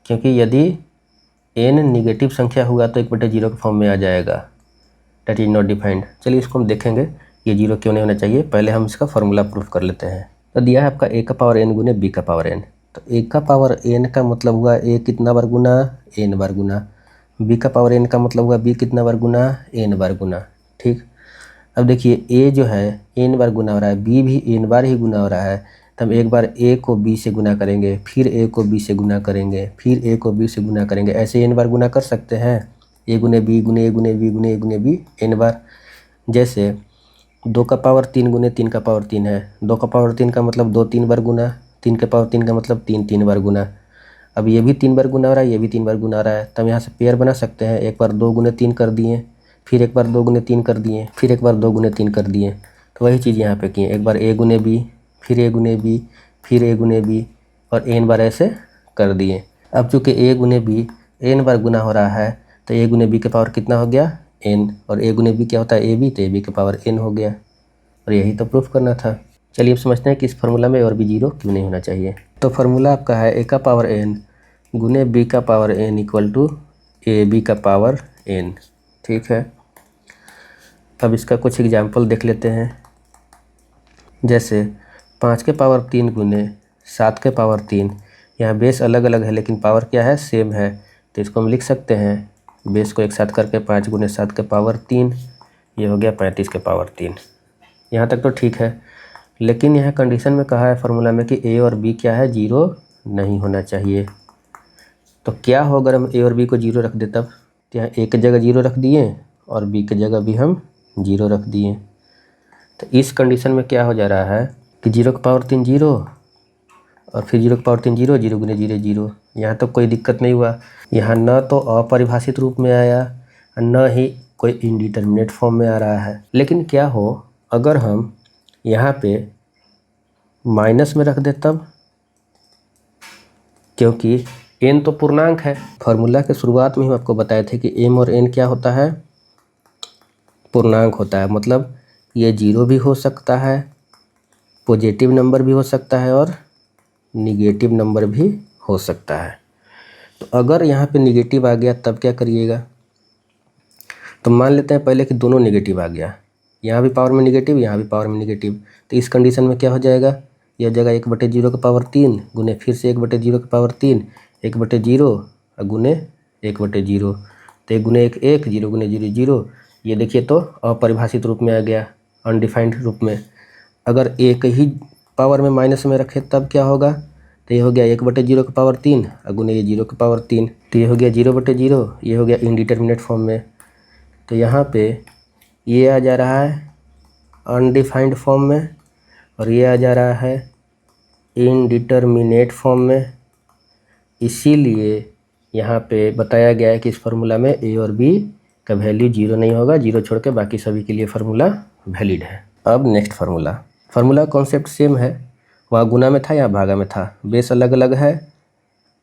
Speaker 1: क्योंकि यदि n निगेटिव संख्या हुआ तो 1/0 के फॉर्म में आ जाएगा, डेट इज नॉट डिफाइंड। चलिए इसको हम देखेंगे ये 0 क्यों नहीं होना चाहिए। पहले हम इसका फार्मूला प्रूफ कर लेते हैं। तो दिया है आपका A का पावर n गुने B का पावर n। तो A का पावर n का मतलब हुआ A कितना बार गुना, n बार गुना। B का पावर n का मतलब हुआ B कितना बार गुना, n बार गुना। ठीक, अब देखिए A जो है n बार गुना हो रहा है, B भी n बार ही गुना हो रहा है, तो हम एक बार A को B से गुना करेंगे, फिर A को B से गुना करेंगे, फिर A को B से गुना करेंगे, ऐसे n बार गुना कर सकते हैं। A गुने B गुने A गुने B गुने A गुने B n बार। जैसे 2 का पावर 3 गुने 3 का पावर 3 है, 2 का पावर 3 का मतलब 2 3 बार गुना, 3 के पावर 3 का मतलब 3 3 बार गुना। अब ये भी 3 बार गुना हो रहा है, ये भी 3 बार गुना हो रहा है, तो हम यहाँ से पेयर बना सकते हैं। एक बार 2 गुने 3 कर दिए, फिर एक बार 2 गुने 3 कर दिए, फिर एक बार 2 गुने 3 कर दिए। तो वही चीज़ यहाँ पे किए, एक बार A गुने B, फिर A गुने B, फिर A गुने B और n बार ऐसे कर दिए। अब चूँकि A गुने B n बार गुना हो रहा है तो A गुने B के पावर कितना हो गया, n, और A गुने B क्या होता है AB, तो AB के पावर n हो गया। और यही तो प्रूफ करना था। चलिए अब समझते हैं कि इस फार्मूला में और भी 0 क्यों नहीं होना चाहिए। तो फार्मूला आपका है A का पावर n गुने B का power n equal to AB का पावर n। ठीक है, अब इसका कुछ एग्जाम्पल देख लेते हैं। जैसे 5 के पावर 3 गुने 7 के पावर 3, यहाँ बेस अलग अलग है लेकिन पावर क्या है, सेम है, तो इसको हम लिख सकते हैं बेस को एक साथ करके 5 गुने 7 के पावर 3, ये हो गया 35 के पावर 3। यहाँ तक तो ठीक है, लेकिन यहाँ कंडीशन में कहा है फार्मूला में कि A और B क्या है, 0 नहीं होना चाहिए। तो क्या हो अगर हम A और B को 0 रख दे तब, तो यहाँ A की जगह 0 रख दिए और B की जगह भी हम 0 रख दिए। तो इस कंडीशन में क्या हो जा रहा है कि 0 का पावर 3 0 और फिर 0 की पावर 3 0, 0 गुने 0 0। यहाँ तो कोई दिक्कत नहीं हुआ। यहाँ न तो अपरिभाषित रूप में आया न ही कोई इनडिटर्मिनेट फॉर्म में आ रहा है। लेकिन क्या हो अगर हम यहाँ पे माइनस में रख दे तब, क्योंकि n तो पूर्णांक है। फार्मूला के शुरुआत में ही आपको बताए थे कि m और n क्या होता है, पूर्णांक होता है। मतलब ये 0 भी हो सकता है, पॉजिटिव नंबर भी हो सकता है और निगेटिव नंबर भी हो सकता है। तो अगर यहाँ पे निगेटिव आ गया तब क्या करिएगा, तो मान लेते हैं पहले कि दोनों निगेटिव आ गया, यहाँ भी पावर में निगेटिव, यहाँ भी पावर में निगेटिव। तो इस कंडीशन में क्या हो जाएगा, यह हो जाएगा 1/0 की पावर 3 गुने फिर से 1/0 की पावर 3, 1/0 गुने 1/0। तो 1 गुने 1 1, 0 गुने 0 0। ये देखिए तो अपरिभाषित रूप में आ गया, अनडिफाइंड रूप में। अगर एक ही पावर में माइनस में रखे तब क्या होगा, तो ये हो गया 1/0 की पावर 3 गुने ये 0 की पावर 3। तो ये हो गया 0/0, ये हो गया इनडिटर्मिनेट फॉर्म में। तो यहाँ पे ये आ जा रहा है अनडिफाइंड फॉर्म में और ये आ जा रहा है इनडिटर्मिनेट फॉर्म में। इसीलिए यहाँ पे बताया गया है कि इस फार्मूला में a और b का वैल्यू 0 नहीं होगा, 0 छोड़ के बाकी सभी के लिए फार्मूला वैलिड है। अब नेक्स्ट फार्मूला कॉन्सेप्ट सेम है, वहाँ गुना में था यहाँ भागा में था। बेस अलग अलग है,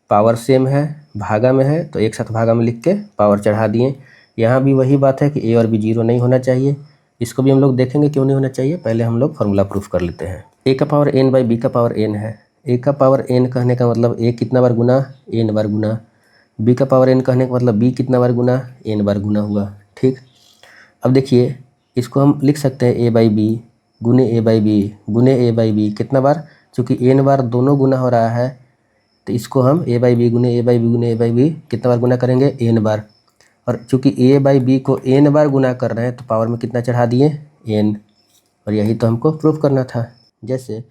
Speaker 1: पावर सेम है, भागा में है तो एक साथ भागा में लिख के पावर चढ़ा दिए। यहाँ भी वही बात है कि a और b 0 नहीं होना चाहिए। इसको भी हम लोग देखेंगे क्यों नहीं होना चाहिए। पहले हम लोग फार्मूला प्रूफ कर लेते हैं। a का पावर n बाई b का पावर n है। a का पावर n कहने का मतलब a कितना बार गुना, n बार गुना। b का पावर n कहने का मतलब b कितना बार गुना, n बार गुना हुआ। ठीक, अब देखिए इसको हम लिख सकते हैं a बाई बी गुने a बाई बी गुने a बाई बी कितना बार, चूँकि n बार दोनों गुना हो रहा है तो इसको हम a बाई बी गुने a बाई बी गुने a बाई बी कितना बार गुना करेंगे, n बार। और चूँकि a बाई बी को n बार गुना कर रहे हैं तो पावर में कितना चढ़ा दिए, n। और यही तो हमको प्रूफ करना था। जैसे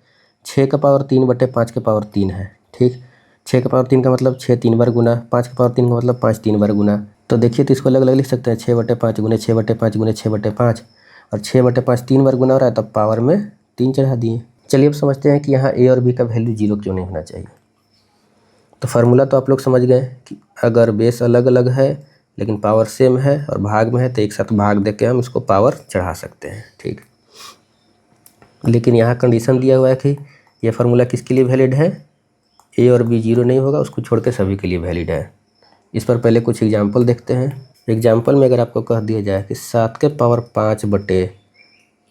Speaker 1: 6 का पावर 3/5 के पावर 3 है। ठीक, 6 का पावर 3 का मतलब 6 3 बार गुना, 5 का पावर 3 का मतलब 5 3 बार गुना। तो देखिए तो इसको अलग अलग लिख सकते हैं, 6/5 गुने 6/5 गुने 6/5। और 6/5 3 बार गुना हो रहा है तब पावर में 3 चढ़ा दिए। चलिए अब समझते हैं कि यहाँ a और b का वैल्यू 0 क्यों नहीं होना चाहिए। तो फार्मूला तो आप लोग समझ गए कि अगर बेस अलग अलग है लेकिन पावर सेम है और भाग में है तो एक साथ भाग दे के हम इसको पावर चढ़ा सकते हैं। ठीक, लेकिन यहाँ कंडीशन दिया हुआ है कि यह फार्मूला किसके लिए वैलिड है, a और b 0 नहीं होगा, उसको छोड़ के सभी के लिए वैलिड है। इस पर पहले कुछ एग्जाम्पल देखते हैं। एग्जाम्पल में अगर आपको कह दिया जाए कि 7 के पावर 5 बटे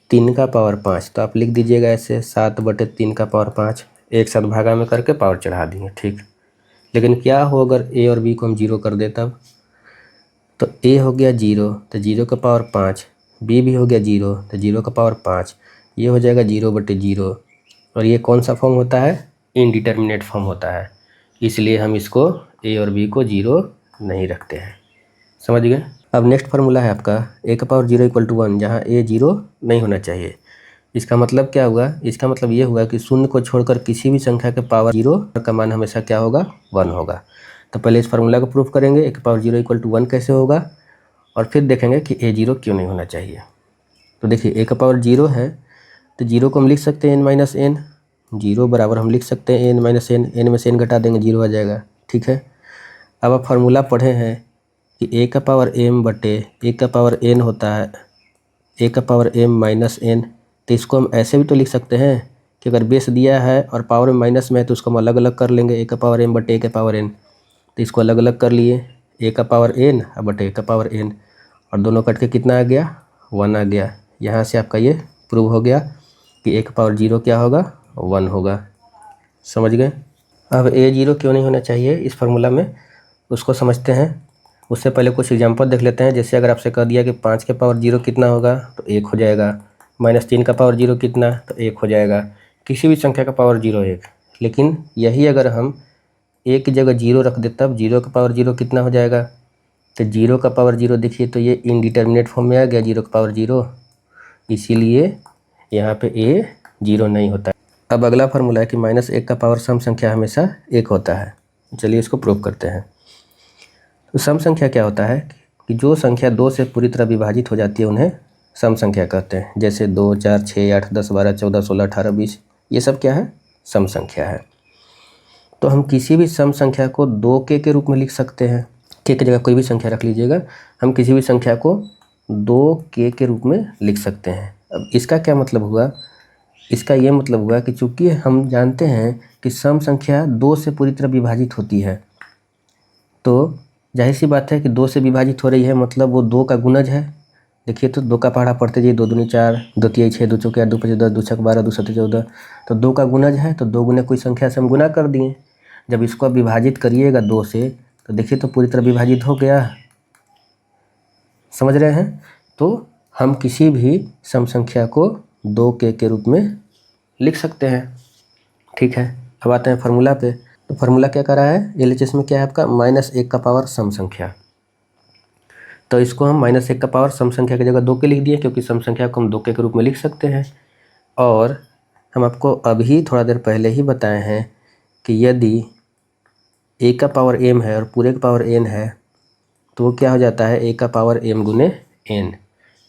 Speaker 1: 3 का पावर 5, तो आप लिख दीजिएगा ऐसे 7/3 का पावर 5, एक साथ भागा में करके पावर चढ़ा देंगे। ठीक, लेकिन क्या हो अगर a और b को हम 0 कर दे तब, तो a हो गया 0 तो 0 का पावर 5, b भी हो गया 0 तो 0 का पावर 5, ये हो जाएगा 0/0। और ये कौन सा फॉर्म होता है, इनडिटर्मिनेट फॉर्म होता है। इसलिए हम इसको a और b को 0 नहीं रखते हैं। समझ गए। अब नेक्स्ट फार्मूला है आपका a का पावर 0 = 1, जहाँ a 0 नहीं होना चाहिए। इसका मतलब क्या हुआ, इसका मतलब ये हुआ कि शून्य को छोड़कर किसी भी संख्या के पावर 0 का मान हमेशा क्या होगा, 1 होगा। तो पहले इस फार्मूला को प्रूफ करेंगे, a का पावर 0 = 1 कैसे होगा, और फिर देखेंगे कि a 0 क्यों नहीं होना चाहिए। तो देखिए a का पावर 0 है तो 0 को हम लिख सकते हैं n-n, 0 बराबर हम लिख सकते हैं n-n, n में से n घटा देंगे 0 आ जाएगा। ठीक है, अब आप फार्मूला पढ़े हैं कि a का पावर m बटे a का पावर n होता है a का पावर m माइनस n। तो इसको हम ऐसे भी तो लिख सकते हैं कि अगर बेस दिया है और पावर में माइनस में है तो उसको हम अलग अलग कर लेंगे, a का पावर m बटे a का पावर n। तो इसको अलग अलग कर लिए, a का पावर n बटे a का पावर n, और दोनों कट के कितना आ गया, 1 आ गया। यहाँ से आपका ये प्रूव हो गया कि a का पावर 0 क्या होगा, 1 होगा। समझ गए। अब a 0 क्यों नहीं होना चाहिए इस फार्मूला में, उसको समझते हैं। उससे पहले कुछ एग्जांपल देख लेते हैं। जैसे अगर आपसे कह दिया कि 5 के पावर 0 कितना होगा, तो 1 हो जाएगा। -3 का पावर 0 कितना, तो 1 हो जाएगा। किसी भी संख्या का पावर 0 1। लेकिन यही अगर हम a की जगह 0 रख दे तब 0 का पावर 0 कितना हो जाएगा, तो 0 का पावर 0 देखिए तो ये इनडिटर्मिनेट फॉर्म में आ गया 0 का पावर 0, इसीलिए यहाँ पे a 0 नहीं होता। अब अगला फार्मूला है कि -1 का पावर सम संख्या हमेशा 1 होता है। चलिए इसको प्रूव करते हैं। तो सम संख्या क्या होता है कि जो संख्या 2 से पूरी तरह विभाजित हो जाती है उन्हें सम संख्या कहते हैं। जैसे 2 4 6 8 10 12 14 16 18 20, ये सब क्या है, सम संख्या है। तो हम किसी भी सम संख्या को 2k के रूप में लिख सकते हैं। k की जगह कोई भी संख्या रख लीजिएगा, हम किसी भी संख्या को 2k के रूप में लिख सकते हैं। अब इसका क्या मतलब हुआ, इसका ये मतलब हुआ कि चूंकि हम जानते हैं कि सम संख्या 2 से पूरी तरह विभाजित होती है, तो जाहिर सी बात है कि 2 से विभाजित हो रही है, मतलब वो 2 का गुणज है। देखिए तो 2 का पहाड़ा पढ़ते जाइए, 2 दूनी 4, 2 तिहाई 6, 2 चौके 8, 2 पंचे 10, 2 छक 12, 2 सत्ते 14। तो 2 का गुणज है, तो 2 गुने कोई संख्या से हम गुना कर दिए। जब इसको आप विभाजित करिएगा 2 से, तो देखिए तो पूरी तरह विभाजित हो गया, समझ रहे हैं। तो हम किसी भी सम संख्या को 2k के रूप में लिख सकते हैं। ठीक है, अब आते हैं फार्मूला पे। तो फार्मूला क्या कर रहा है, एलएचएस में क्या है आपका, -1 का पावर सम संख्या। तो इसको हम -1 का पावर सम संख्या की जगह 2k लिख दिए, क्योंकि सम संख्या को हम 2k के रूप में लिख सकते हैं। और हम आपको अभी थोड़ा देर पहले ही बताए हैं कि यदि a का पावर m है और पूरे का पावर n है, तो वो क्या हो जाता है, a का पावर m गुने n।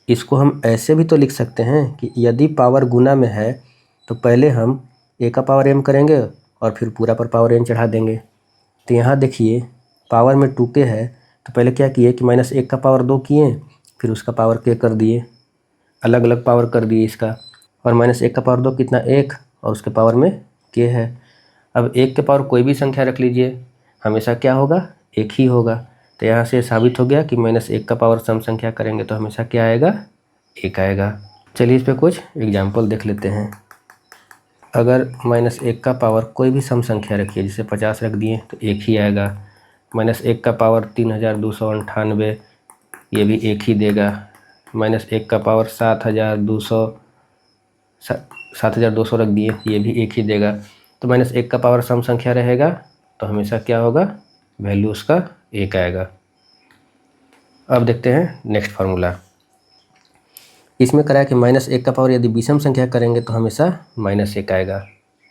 Speaker 1: इसको हम ऐसे भी तो लिख सकते हैं कि यदि पावर गुना में है तो पहले हम a का पावर m करेंगे और फिर पूरा पर पावर n चढ़ा देंगे। तो यहाँ देखिए पावर में 2k है, तो पहले क्या किए कि -1 का पावर 2 किए, फिर उसका पावर k कर दिए, अलग अलग पावर कर दिए इसका। और -1 का पावर 2 कितना, 1, और उसके पावर में k है। अब 1 के पावर कोई भी संख्या रख लीजिए, हमेशा क्या होगा, 1 ही होगा। तो यहाँ से साबित हो गया कि -1 का पावर सम संख्या करेंगे तो हमेशा क्या आएगा, 1 आएगा। चलिए इस पर कुछ एग्जाम्पल देख लेते हैं। अगर -1 का पावर कोई भी सम संख्या रखिए, जैसे 50 रख दिए तो 1 ही आएगा। -1 का पावर 3298, ये भी 1 ही देगा। -1 का पावर 7200 रख दिए, ये भी 1 ही देगा। तो -1 का पावर सम संख्या रहेगा तो हमेशा क्या होगा, वैल्यू उसका 1 आएगा। अब देखते हैं नेक्स्ट फार्मूला। इसमें करा है कि -1 का पावर यदि विषम संख्या करेंगे तो हमेशा -1 आएगा।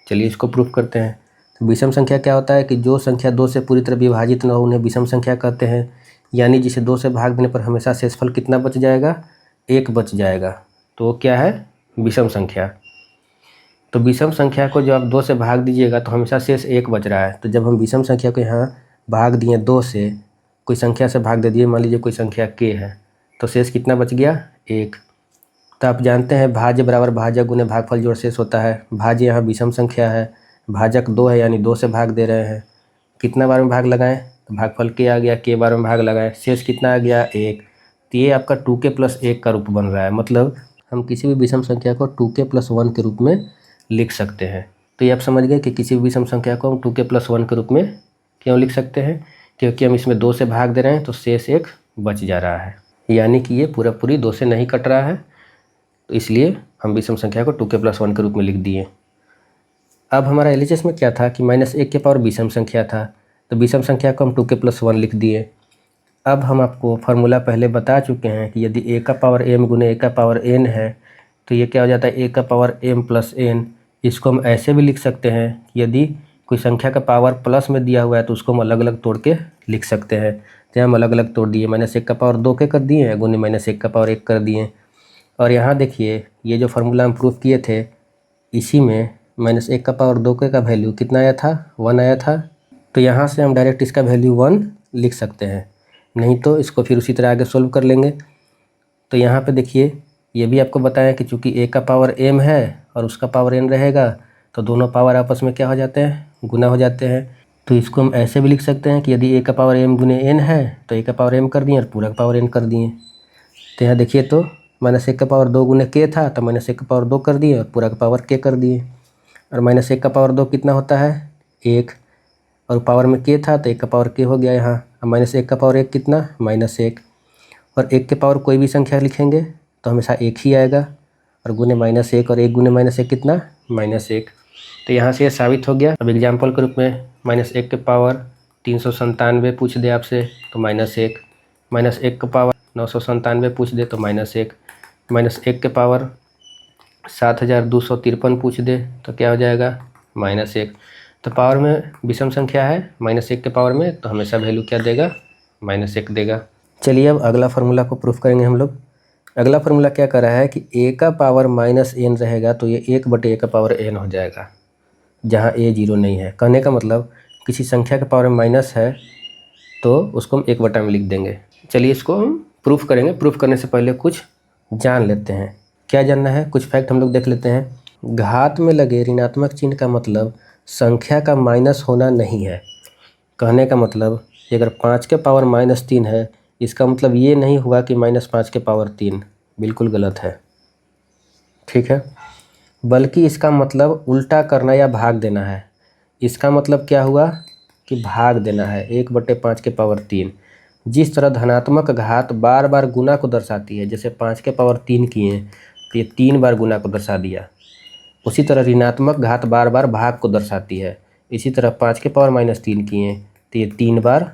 Speaker 1: चलिए इसको प्रूफ करते हैं। तो विषम संख्या क्या होता है कि जो संख्या 2 से पूरी तरह विभाजित न हो उन्हें विषम संख्या कहते हैं। यानी जिसे 2 से भाग देने पर हमेशा शेषफल कितना बच जाएगा, 1 बच जाएगा। तो वो क्या है, विषम संख्या। तो विषम संख्या को जब आप 2 से भाग दीजिएगा तो हमेशा शेष 1 बच रहा है। तो जब हम विषम संख्या को यहाँ भाग दिए 2 से, कोई संख्या से भाग दे दिए, मान लीजिए कोई संख्या k है, तो शेष कितना बच गया, 1। तो आप जानते हैं भाज्य बराबर भाजक गुने भागफल जोड़ शेष होता है। भाज्य यहाँ विषम संख्या है, भाजक 2 है, यानी 2 से भाग दे रहे हैं। कितना बार में भाग लगाएं, तो भागफल k आ गया, k बार में भाग लगाएं, शेष कितना आ गया, 1। तो ये आपका 2k + 1 का रूप बन रहा है। मतलब हम किसी भी विषम संख्या को 2k + 1 के रूप में लिख सकते हैं। तो ये आप समझ गए कि किसी भी विषम संख्या को हम 2k + 1 के रूप में क्यों लिख सकते हैं, क्योंकि हम इसमें 2 से भाग दे रहे हैं तो शेष 1 बच जा रहा है, यानी कि ये पूरी 2 से नहीं कट रहा है। तो इसलिए हम विषम संख्या को 2k + 1 के रूप में लिख दिए। अब हमारा एलएचएस में क्या था कि -1 के पावर विषम संख्या था, तो विषम संख्या को हम 2k + 1 लिख दिए। अब हम आपको फार्मूला पहले बता चुके हैं कि यदि a का पावर m गुने a का पावर n है तो ये क्या हो जाता है, a का पावर m + n। इसको हम ऐसे भी लिख सकते हैं, यदि कोई संख्या का पावर प्लस में दिया हुआ है तो उसको हम अलग अलग तोड़ के लिख सकते हैं। तो हम अलग अलग तोड़ दिए, -1 का पावर 2k कर दिए गुने -1 का पावर 1 कर दिए। और यहाँ देखिए ये जो फार्मूला हम प्रूफ किए थे, इसी में -1 का पावर 2k का वैल्यू कितना आया था, 1 आया था। तो यहाँ से हम डायरेक्ट इसका वैल्यू 1 लिख सकते हैं, नहीं तो इसको फिर उसी तरह आगे सोल्व कर लेंगे। तो यहाँ पे देखिए ये भी आपको बताया कि चूँकि a का पावर m है और उसका पावर n रहेगा, तो दोनों पावर आपस में क्या हो जाते हैं, गुना हो जाते हैं। तो इसको हम ऐसे भी लिख सकते हैं कि यदि a का पावर m गुने n है तो a का पावर m कर दिए और पूरा का पावर n कर दिए। तो यहाँ देखिए तो -1 का पावर 2 गुने k था, तो -1 का पावर 2 कर दिए और पूरा का पावर k कर दिए। और -1 का पावर 2 कितना होता है, 1, और पावर में k था तो 1 का पावर k हो गया यहाँ। अब -1 का पावर 1 कितना, -1, और 1 के पावर कोई भी संख्या लिखेंगे तो हमेशा 1 ही आएगा, और गुने -1, और 1 गुने -1 कितना, -1। तो यहाँ से ये साबित हो गया। अब एग्जाम्पल के रूप में -1 के पावर 397 पूछ दे आपसे तो -1, -1 के पावर 997 पूछ दे तो -1, -1 के पावर 7253 पूछ दे तो क्या हो जाएगा, -1। तो पावर में विषम संख्या है -1 के पावर में, तो हमेशा वैल्यू क्या देगा, -1 देगा। चलिए अब अगला फार्मूला को प्रूफ करेंगे हम लोग। अगला फार्मूला क्या कर रहा है कि a का पावर -n रहेगा तो ये 1/a का पावर n हो जाएगा, जहाँ a 0 नहीं है। कहने का मतलब किसी संख्या के पावर में माइनस है तो उसको हम 1/, में लिख देंगे। चलिए इसको हम प्रूफ करेंगे। प्रूफ करने से पहले कुछ जान लेते हैं। क्या जानना है, कुछ फैक्ट हम लोग देख लेते हैं। घात में लगे ऋणात्मक चिन्ह का मतलब संख्या का माइनस होना नहीं है। कहने का मतलब अगर 5 के पावर -3 है, इसका मतलब ये नहीं हुआ कि -5 के पावर 3, बिल्कुल गलत है, ठीक है। बल्कि इसका मतलब उल्टा करना या भाग देना है। इसका मतलब क्या हुआ कि भाग देना है 1/5 के पावर 3। जिस तरह धनात्मक घात बार बार गुना को दर्शाती है, जैसे 5 के पावर 3 किए तो ये 3 बार गुना को दर्शा दिया, उसी तरह ऋणात्मक घात बार बार भाग को दर्शाती है। इसी तरह 5 के पावर -3 किए तो ये 3 बार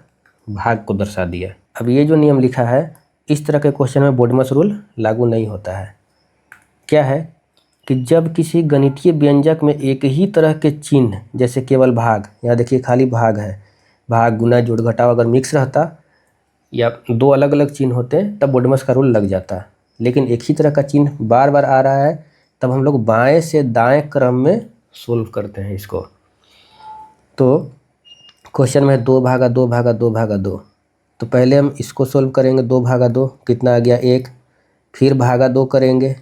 Speaker 1: भाग को दर्शा दिया। अब ये जो नियम लिखा है, इस तरह के क्वेश्चन में बोडमस रूल लागू नहीं होता है। क्या है कि जब किसी गणितीय व्यंजक में एक ही तरह के चिन्ह, जैसे केवल भाग, यहाँ देखिए खाली भाग है, भाग गुना जोड़ घटाव अगर मिक्स रहता या दो अलग अलग चिन्ह होते तब बोडमस का रूल लग जाता। लेकिन एक ही तरह का चिन्ह बार बार आ रहा है, तब हम लोग बाएं से दाएं क्रम में सोल्व करते हैं इसको। तो क्वेश्चन में 2/2/2/2, तो पहले हम इसको सोल्व करेंगे। 2/2 कितना आ गया 1, फिर भागा 2 करेंगे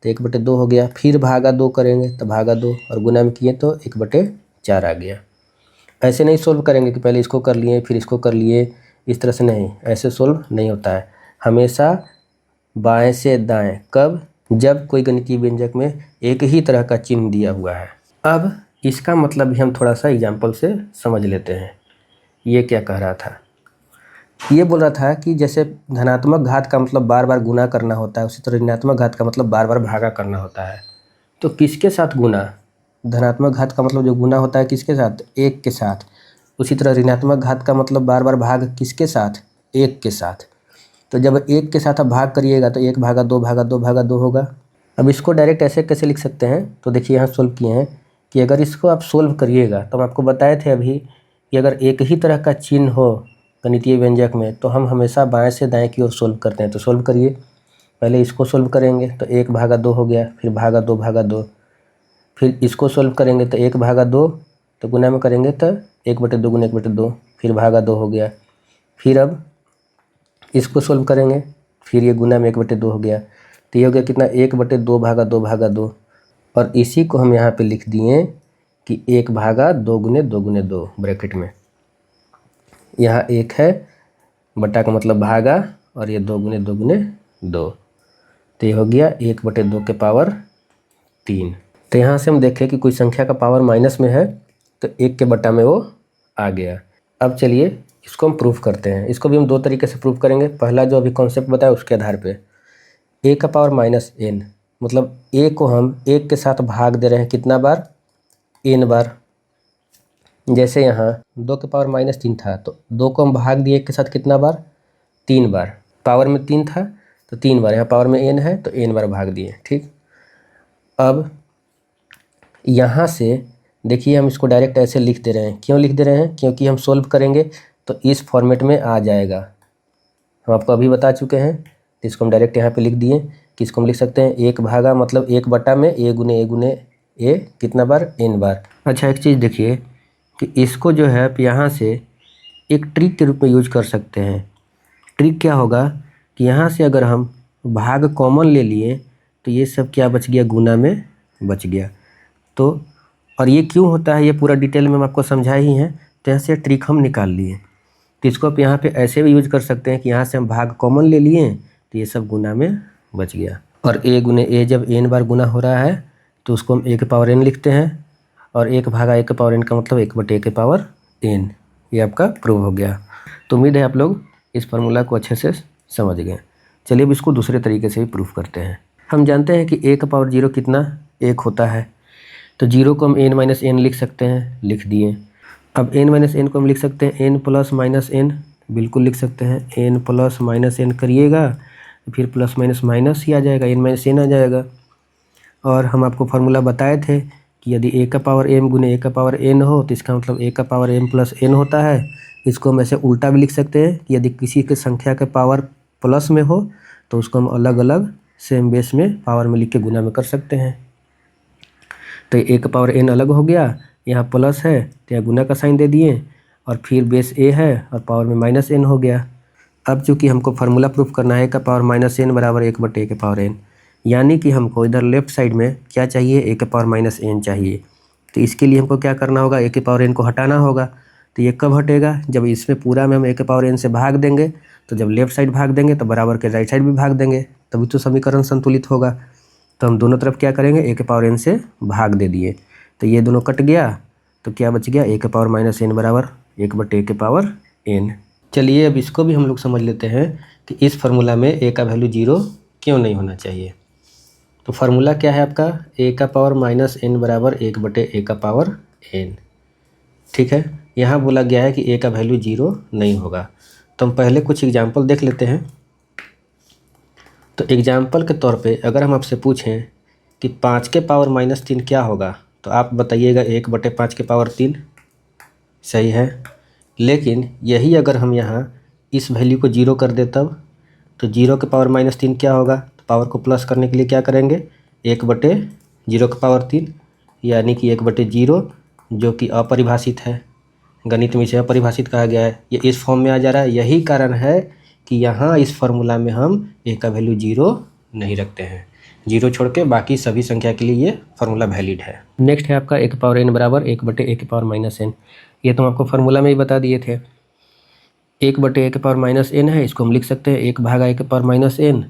Speaker 1: तो 1/2 हो गया, फिर भागा 2 करेंगे तो भागा 2, और गुना में किए तो 1/4 आ गया। ऐसे नहीं सोल्व करेंगे कि पहले इसको कर लिए फिर इसको कर लिए, इस तरह से नहीं, ऐसे सोल्व नहीं होता है। हमेशा बाएं से दाएं। कब? जब कोई गणितीय व्यंजक में एक ही तरह का चिन्ह दिया हुआ है। अब इसका मतलब भी हम थोड़ा सा एग्जाम्पल से समझ लेते हैं। ये क्या कह रहा था? ये बोल रहा था कि जैसे धनात्मक घात का मतलब बार बार गुना करना होता है, उसी तरह ऋणात्मक घात का मतलब बार बार भागा करना होता है। तो किसके साथ गुना? धनात्मक घात का मतलब जो गुना होता है किसके साथ? 1 के साथ। उसी तरह ऋणात्मक घात का मतलब बार बार भाग किसके साथ? 1 के साथ। तो जब 1 के साथ आप भाग करिएगा तो 1/2/2/2 होगा। अब इसको डायरेक्ट ऐसे कैसे लिख सकते हैं? तो देखिए यहाँ सोल्व किए हैं कि अगर इसको आप सोल्व करिएगा तो हम आपको बताए थे अभी कि अगर एक ही तरह का चिन्ह हो गणितीय व्यंजक में तो हम हमेशा बाएं से दाएं की ओर सोल्व करते हैं। तो सोल्व करिए। पहले इसको सोल्व करेंगे तो 1/2 हो गया, फिर भागा 2/2, फिर इसको सोल्व करेंगे तो 1/2, तो गुना में करेंगे तो 1/2 गुना 1/2, फिर भागा 2 हो गया। फिर अब इसको सोल्व करेंगे, फिर ये गुना में 1/2 हो गया, तो ये हो गया कितना? 1/2/2/2। और इसी को हम यहाँ पे लिख दिए कि 1/2 गुने 2 गुने 2 ब्रैकेट में। यहाँ 1 है, बटा का मतलब भागा, और ये 2 गुने 2 गुने 2, तो ये हो गया 1/2 के पावर 3। तो यहाँ से हम देखें कि कोई संख्या का पावर माइनस में है तो 1 के बटा में वो आ गया। अब चलिए इसको हम प्रूफ करते हैं। इसको भी हम दो तरीके से प्रूफ करेंगे। पहला जो अभी कॉन्सेप्ट बताया उसके आधार पे, a का पावर -n, मतलब a को हम 1 के साथ भाग दे रहे हैं कितना बार? n बार। जैसे यहाँ 2 के पावर -3 था तो 2 को हम भाग दिए 1 के साथ कितना बार? 3 बार। पावर में 3 था तो 3 बार, यहाँ पावर में n है तो n बार भाग दिए, ठीक। अब यहाँ से देखिए हम इसको डायरेक्ट ऐसे लिख दे रहे हैं। क्यों लिख दे रहे हैं? क्योंकि हम सोल्व करेंगे तो इस फॉर्मेट में आ जाएगा। हम आपको अभी बता चुके हैं, तो इसको हम डायरेक्ट यहाँ पे लिख दिए कि इसको हम लिख सकते हैं 1 भागा मतलब 1 बटा में a गुने a कितना बार? n बार। अच्छा एक चीज़ देखिए कि इसको जो है आप यहाँ से एक ट्रिक के रूप में यूज कर सकते हैं। ट्रिक क्या होगा कि यहाँ से अगर हम भाग कॉमन ले लिए तो ये सब क्या बच गया? गुना में बच गया। तो और ये क्यों होता है ये पूरा डिटेल में हम आपको समझाए ही हैं, तो यहाँ से ट्रिक हम निकाल लिए। तो इसको आप यहाँ पे ऐसे भी यूज कर सकते हैं कि यहाँ से हम भाग कॉमन ले लिए तो ये सब गुना में बच गया। और a गुने a जब n बार गुना हो रहा है तो उसको हम a के पावर n लिखते हैं, और 1/a के पावर n का मतलब 1/a के पावर n। ये आपका प्रूव हो गया। तो उम्मीद है आप लोग इस फार्मूला को अच्छे से समझ गए। चलिए अब इसको दूसरे तरीके से भी प्रूफ करते हैं। हम जानते हैं कि a का पावर 0 कितना? 1 होता है, तो 0 को हम n-n लिख सकते हैं, लिख दिए। अब n-n को हम लिख सकते हैं n + -n, बिल्कुल लिख सकते हैं। n + -n करिएगा फिर प्लस माइनस माइनस ही आ जाएगा, n-n आ जाएगा। और हम आपको फार्मूला बताए थे कि यदि a का पावर m गुने a का पावर n हो तो इसका मतलब a का पावर m + n होता है। इसको हम ऐसे उल्टा भी लिख सकते हैं कि यदि किसी के संख्या के पावर प्लस में हो तो उसको हम अलग अलग सेम बेस में पावर में लिख के गुना में कर सकते हैं। तो a का पावर n अलग हो गया, यहाँ प्लस है तो यहाँ गुना का साइन दे दिए, और फिर बेस ए है और पावर में माइनस एन हो गया। अब चूंकि हमको फार्मूला प्रूफ करना है ए का पावर माइनस एन बराबर 1/a के पावर एन, यानी कि हमको इधर लेफ्ट साइड में क्या चाहिए, ए के पावर माइनस एन चाहिए। तो इसके लिए हमको क्या करना होगा, ए के पावर एन को हटाना होगा। तो ये कब हटेगा, जब इसमें पूरा में हम ए के पावर एन से भाग देंगे। तो जब लेफ्ट साइड भाग देंगे तो बराबर के राइट साइड भी भाग देंगे, तभी तो समीकरण संतुलित होगा। तो हम दोनों तरफ क्या करेंगे, ए के पावर एन से भाग दे दिए, तो ये दोनों कट गया। तो क्या बच गया, ए के पावर माइनस एन बराबर 1/a के पावर एन। चलिए अब इसको भी हम लोग समझ लेते हैं कि इस फार्मूला में ए का वैल्यू 0 क्यों नहीं होना चाहिए। तो फार्मूला क्या है आपका, ए का पावर माइनस एन बराबर 1/a का पावर एन। ठीक है, यहाँ बोला गया है कि ए का वैल्यू 0 नहीं होगा। तो हम पहले कुछ एग्जाम्पल देख लेते हैं। तो एग्जाम्पल के तौर पे अगर हम आपसे पूछें कि 5 के पावर माइनस 3 क्या होगा, तो आप बताइएगा 1/5 के पावर 3। सही है, लेकिन यही अगर हम यहाँ इस वैल्यू को 0 कर दे तब, तो 0 के पावर माइनस 3 क्या होगा, तो पावर को प्लस करने के लिए क्या करेंगे, 1/0 के पावर 3, यानी कि 1/0, जो कि अपरिभाषित है, गणित में इसे अपरिभाषित कहा गया है। ये इस फॉर्म में आ जा रहा है, यही कारण है कि यहाँ इस फार्मूला में हम ए का वैल्यू 0 नहीं रखते हैं। 0 छोड़ के बाकी सभी संख्या के लिए ये फार्मूला वैलिड है। नेक्स्ट है आपका ए के पावर एन बराबर 1/a के पावर माइनस एन। ये तो हम आपको फार्मूला में ही बता दिए थे। 1/a के पावर माइनस एन है, इसको हम लिख सकते हैं 1/a के पावर माइनस एन,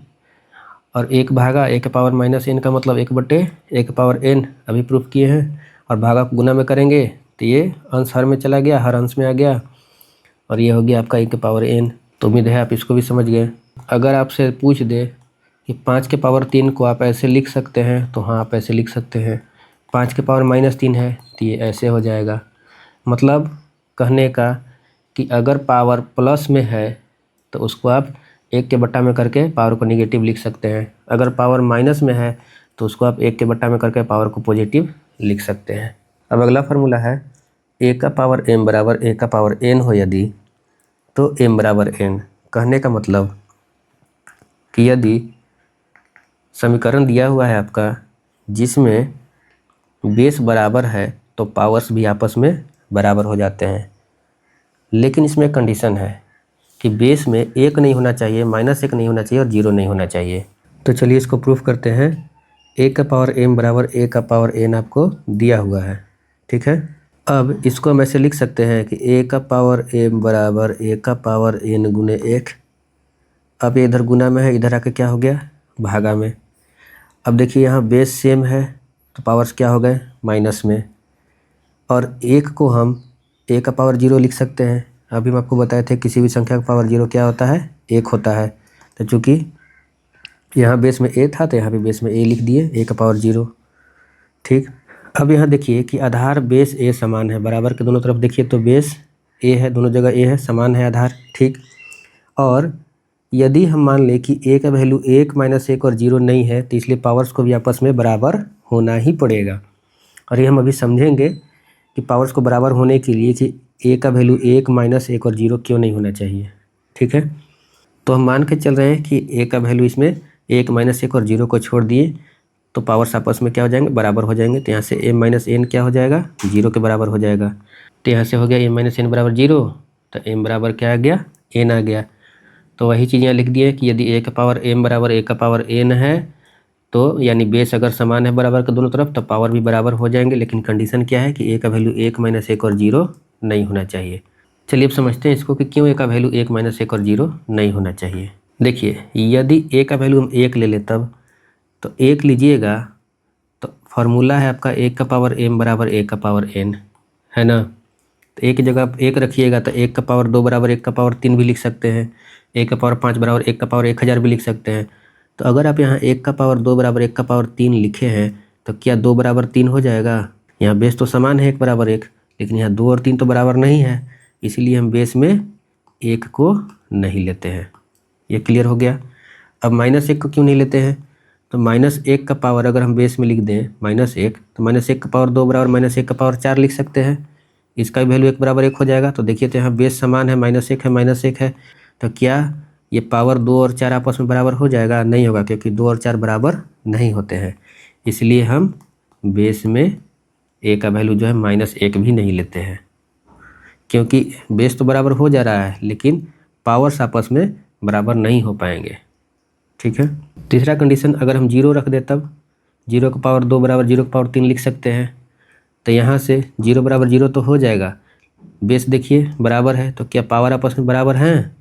Speaker 1: और 1/a के पावर माइनस एन का मतलब 1/a के पावर एन अभी प्रूफ किए हैं। और भागा को गुना में करेंगे तो ये अंश हर में चला गया, हर अंश में आ गया, और ये हो गया आपका ए के पावर एन। तो उम्मीद है आप इसको भी समझ गए। अगर आपसे पूछ दे कि 5 के पावर 3 को आप ऐसे लिख सकते हैं, तो हाँ आप ऐसे लिख सकते हैं। 5 के पावर माइनस 3 है तो ये ऐसे हो जाएगा। मतलब कहने का कि अगर पावर प्लस में है तो उसको आप 1 के बट्टा में करके पावर को निगेटिव लिख सकते हैं। अगर पावर माइनस में है तो उसको आप 1 के बट्टा में करके पावर को पॉजिटिव लिख सकते हैं। अब अगला फार्मूला है ए का पावर एम बराबर ए का पावर एन हो यदि, तो एम बराबर एन। कहने का मतलब कि यदि समीकरण दिया हुआ है आपका जिसमें बेस बराबर है तो पावर्स भी आपस में बराबर हो जाते हैं, लेकिन इसमें कंडीशन है कि बेस में 1 नहीं होना चाहिए, -1 नहीं होना चाहिए और 0 नहीं होना चाहिए। तो चलिए इसको प्रूफ करते हैं। ए का पावर एम बराबर ए का पावर एन आपको दिया हुआ है, ठीक है। अब इसको हम ऐसे लिख सकते हैं कि ए का पावर एम बराबर ए का पावर एन गुने 1। अब ये इधर गुना में है, इधर आके क्या हो गया, भागा में। अब देखिए यहाँ बेस सेम है तो पावर्स क्या हो गए, माइनस में। और 1 को हम ए का पावर 0 लिख सकते हैं। अभी हम आपको बताए थे किसी भी संख्या का पावर 0 क्या होता है, 1 होता है। तो चूँकि यहाँ बेस में ए था तो यहाँ भी बेस में ए लिख दिए, ए का पावर 0, ठीक। अब यहाँ देखिए कि आधार बेस ए समान है, बराबर के दोनों तरफ देखिए तो बेस ए है, दोनों जगह ए है, समान है आधार, ठीक। और यदि हम मान लें कि ए का वैल्यू 1, -1 और 0 नहीं है, तो इसलिए पावर्स को भी आपस में बराबर होना ही पड़ेगा। और ये हम अभी समझेंगे कि पावर्स को बराबर होने के लिए कि ए का वैल्यू 1, -1 और 0 क्यों नहीं होना चाहिए, ठीक है। तो हम मान के चल रहे हैं कि ए का वैल्यू इसमें 1, -1 और 0 को छोड़ दिए तो पावर्स आपस में क्या हो जाएंगे, बराबर हो जाएंगे। तो यहाँ से m - n क्या हो जाएगा, 0 के बराबर हो जाएगा। तो यहाँ से हो गया m - n बराबर 0, तो m बराबर क्या आ गया, n आ गया। तो वही चीज़ यहाँ लिख दिए कि यदि a का पावर m बराबर a का पावर n है, तो यानी बेस अगर समान है बराबर के दोनों तरफ तो पावर भी बराबर हो जाएंगे। लेकिन कंडीशन क्या है कि a का वैल्यू 1, -1 और 0 नहीं होना चाहिए। चलिए अब समझते हैं इसको कि क्यों a का वैल्यू 1, -1 और 0 नहीं होना चाहिए। देखिए यदि a का वैल्यू हम 1 ले ले तब, तो 1 लीजिएगा तो फार्मूला है आपका 1 का पावर m बराबर 1 का पावर n, है ना। तो एक जगह आप 1 रखिएगा तो 1 का पावर 2 बराबर 1 का पावर 3 भी लिख सकते हैं, 1 का पावर 5 बराबर 1 का पावर 1000 भी लिख सकते हैं। तो अगर आप यहाँ 1 का पावर 2 बराबर 1 का पावर 3 लिखे हैं तो क्या 2 बराबर 3 हो जाएगा। यहाँ बेस तो समान है 1 बराबर 1, लेकिन यहाँ 2 और 3 तो बराबर नहीं है, इसीलिए हम बेस में 1 को नहीं लेते हैं। ये क्लियर हो गया। अब -1 को क्यों नहीं लेते हैं, तो -1 का पावर अगर हम बेस में लिख दें -1, तो -1 का पावर 2 बराबर -1 का पावर 4 लिख सकते हैं। इसका भी वैल्यू 1 बराबर 1 हो जाएगा। तो देखिए तो यहाँ बेस समान है, -1 है, -1 है, तो क्या ये पावर 2 और 4 आपस में बराबर हो जाएगा, नहीं होगा, क्योंकि 2 और 4 बराबर नहीं होते हैं। इसलिए हम बेस में a का वैल्यू जो है -1 भी नहीं लेते हैं। क्योंकि बेस तो बराबर हो जा रहा है लेकिन पावर्स आपस में बराबर नहीं हो पाएंगे। ठीक है। तीसरा कंडीशन, अगर हम 0 रख दे तब 0 का पावर 2 बराबर 0 का पावर 3 लिख सकते हैं। तो यहाँ से 0 बराबर 0 तो हो जाएगा, बेस देखिए बराबर है, तो क्या पावर आपस में बराबर हैं?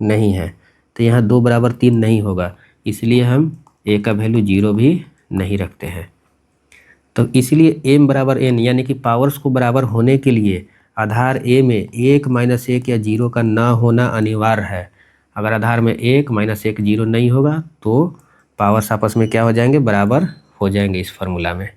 Speaker 1: नहीं है। तो यहाँ 2 बराबर 3 नहीं होगा, इसलिए हम a का वैल्यू 0 भी नहीं रखते हैं। तो इसलिए m बराबर n यानी कि पावर्स को बराबर होने के लिए आधार a में 1 माइनस 1 या 0 का ना होना अनिवार्य है। अगर आधार में 1 माइनस 1 0 नहीं होगा तो पावर्स आपस में क्या हो जाएंगे? बराबर हो जाएंगे इस फार्मूला में।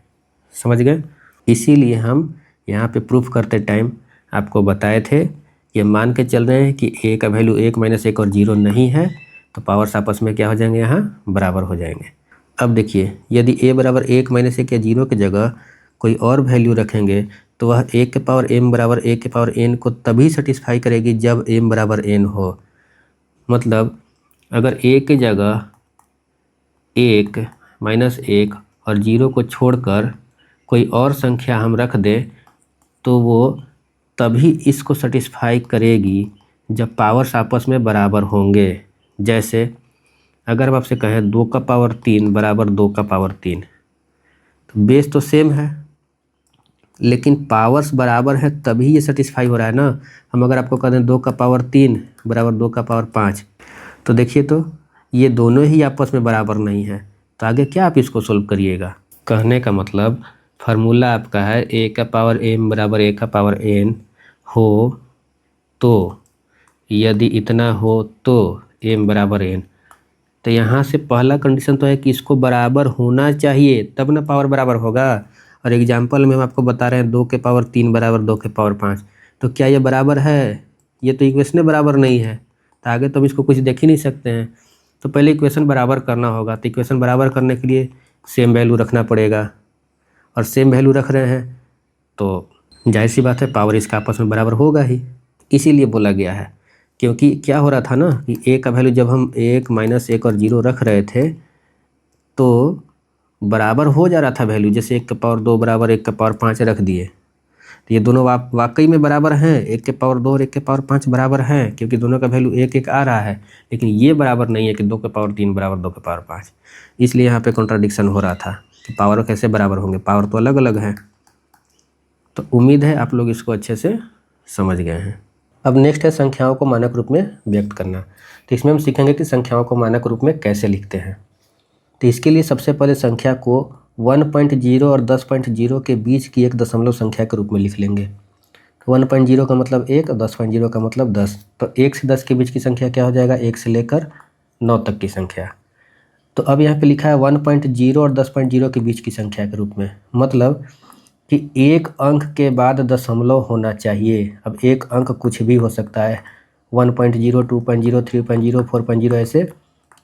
Speaker 1: समझ गए? इसीलिए हम यहाँ पे प्रूफ करते टाइम आपको बताए थे, ये मान के चल रहे हैं कि a का वैल्यू 1 माइनस 1 और 0 नहीं है तो पावर्स आपस में क्या हो जाएंगे? यहाँ बराबर हो जाएंगे। अब देखिए, यदि a बराबर 1 माइनस 1 या 0 की जगह कोई और वैल्यू रखेंगे तो वह 1 के पावर m बराबर 1 के पावर n को तभी सेटिस्फाई करेगी जब m बराबर n हो। मतलब अगर a की जगह 1 माइनस 1 और 0 को छोड़कर कोई और संख्या हम रख दें तो वो तभी इसको सेटिस्फाई करेगी जब पावर्स आपस में बराबर होंगे। जैसे अगर हम आपसे कहें 2 का पावर 3 बराबर 2 का पावर 3, तो बेस तो सेम है लेकिन पावर्स बराबर है तभी ये सेटिस्फाई हो रहा है ना। हम अगर आपको कह दें 2 का पावर 3 बराबर 2 का पावर 5, तो देखिए तो ये दोनों ही आपस में बराबर नहीं है, तो आगे क्या आप इसको सोल्व करिएगा? कहने का मतलब फार्मूला आपका है a का पावर m बराबर a का पावर n हो तो, यदि इतना हो तो m बराबर n। तो यहाँ से पहला कंडीशन तो है कि इसको बराबर होना चाहिए तब ना पावर बराबर होगा। और एग्जाम्पल में हम आपको बता रहे हैं 2 के पावर 3 बराबर 2 के पावर 5, तो क्या ये बराबर है? ये तो इक्वेशन बराबर नहीं है, तो आगे तो हम इसको कुछ देख ही नहीं सकते हैं। तो पहले इक्वेशन बराबर करना होगा, तो इक्वेशन बराबर करने के लिए सेम वैल्यू रखना पड़ेगा, और सेम वैल्यू रख रहे हैं तो जाहिर सी बात है पावर इसका आपस में बराबर होगा ही। इसीलिए बोला गया है, क्योंकि क्या हो रहा था ना कि a का वैल्यू जब हम 1 माइनस 1 और 0 रख रहे थे तो बराबर हो जा रहा था वैल्यू। जैसे 1 का पावर 2 बराबर 1 का पावर 5 रख दिए तो ये दोनों वाकई में बराबर हैं, 1 के पावर 2 और 1 के पावर 5 बराबर हैं, क्योंकि दोनों का वैल्यू 1 1 आ रहा है। लेकिन ये बराबर नहीं है कि 2 के पावर 3 बराबर 2 के पावर 5, इसलिए यहाँ पे कॉन्ट्राडिक्शन हो रहा था कि पावर कैसे बराबर होंगे, पावर तो अलग अलग है। तो उम्मीद है आप लोग इसको अच्छे से समझ गए हैं। अब नेक्स्ट है संख्याओं को मानक रूप में व्यक्त करना। तो इसमें हम सीखेंगे कि संख्याओं को मानक रूप में कैसे लिखते हैं। तो इसके लिए सबसे पहले संख्या को 1.0 और 10.0 के बीच की एक दशमलव संख्या के रूप में लिख लेंगे। तो 1.0 का मतलब 1 और 10.0 का मतलब 10। तो 1 से 10 के बीच की संख्या क्या हो जाएगा? 1 से लेकर 9 तक की संख्या। तो अब यहाँ पे लिखा है 1.0 और 10.0 के बीच की संख्या के रूप में, मतलब कि एक अंक के बाद दशमलव होना चाहिए। अब एक अंक कुछ भी हो सकता है, 1.0, 2.0, 3.0, 4.0 ऐसे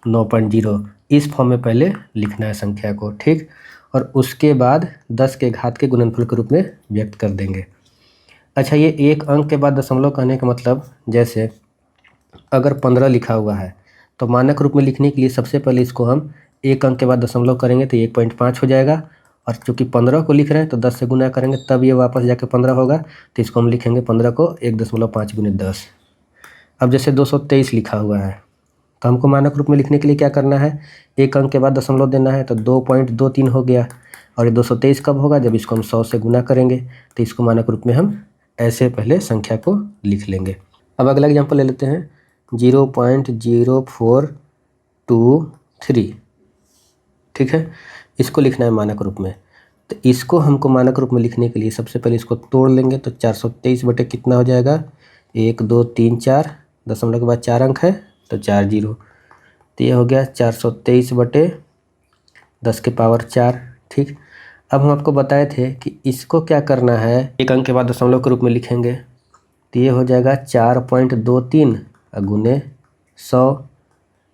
Speaker 1: 9.0, इस फॉर्म में पहले लिखना है संख्या को, ठीक। और उसके बाद 10 के घात के गुणनफल के रूप में व्यक्त कर देंगे। अच्छा, ये एक अंक के बाद दशमलव कहने का मतलब, जैसे अगर 15 लिखा हुआ है तो मानक रूप में लिखने के लिए सबसे पहले इसको हम एक अंक के बाद दशमलव करेंगे तो 1.5 हो जाएगा। और चूँकि 15 को लिख रहे हैं तो 10 से गुना करेंगे तब ये वापस जाके 15 होगा, तो इसको हम लिखेंगे 15 को 1.5 गुने 10। अब जैसे 223 लिखा हुआ है तो हमको मानक रूप में लिखने के लिए क्या करना है? एक अंक के बाद दशमलव देना है, तो 2.23 हो गया। और ये 223 कब होगा? जब इसको हम 100 से गुना करेंगे। तो इसको मानक रूप में हम ऐसे पहले संख्या को लिख लेंगे। अब अगला एग्जाम्पल ले लेते हैं 0.0423, ठीक है। इसको लिखना है मानक रूप में। तो इसको हमको मानक रूप में लिखने के लिए सबसे पहले इसको तोड़ लेंगे, तो 423 बटे कितना हो जाएगा? 1 2 3 4, दशमलव के बाद 4 अंक है तो 4 0, तो ये हो गया 423 बटे 10 के पावर 4, ठीक। अब हम आपको बताए थे कि इसको क्या करना है, एक अंक के बाद दशमलव के रूप में लिखेंगे, तो ये हो जाएगा 4.23 गुने 100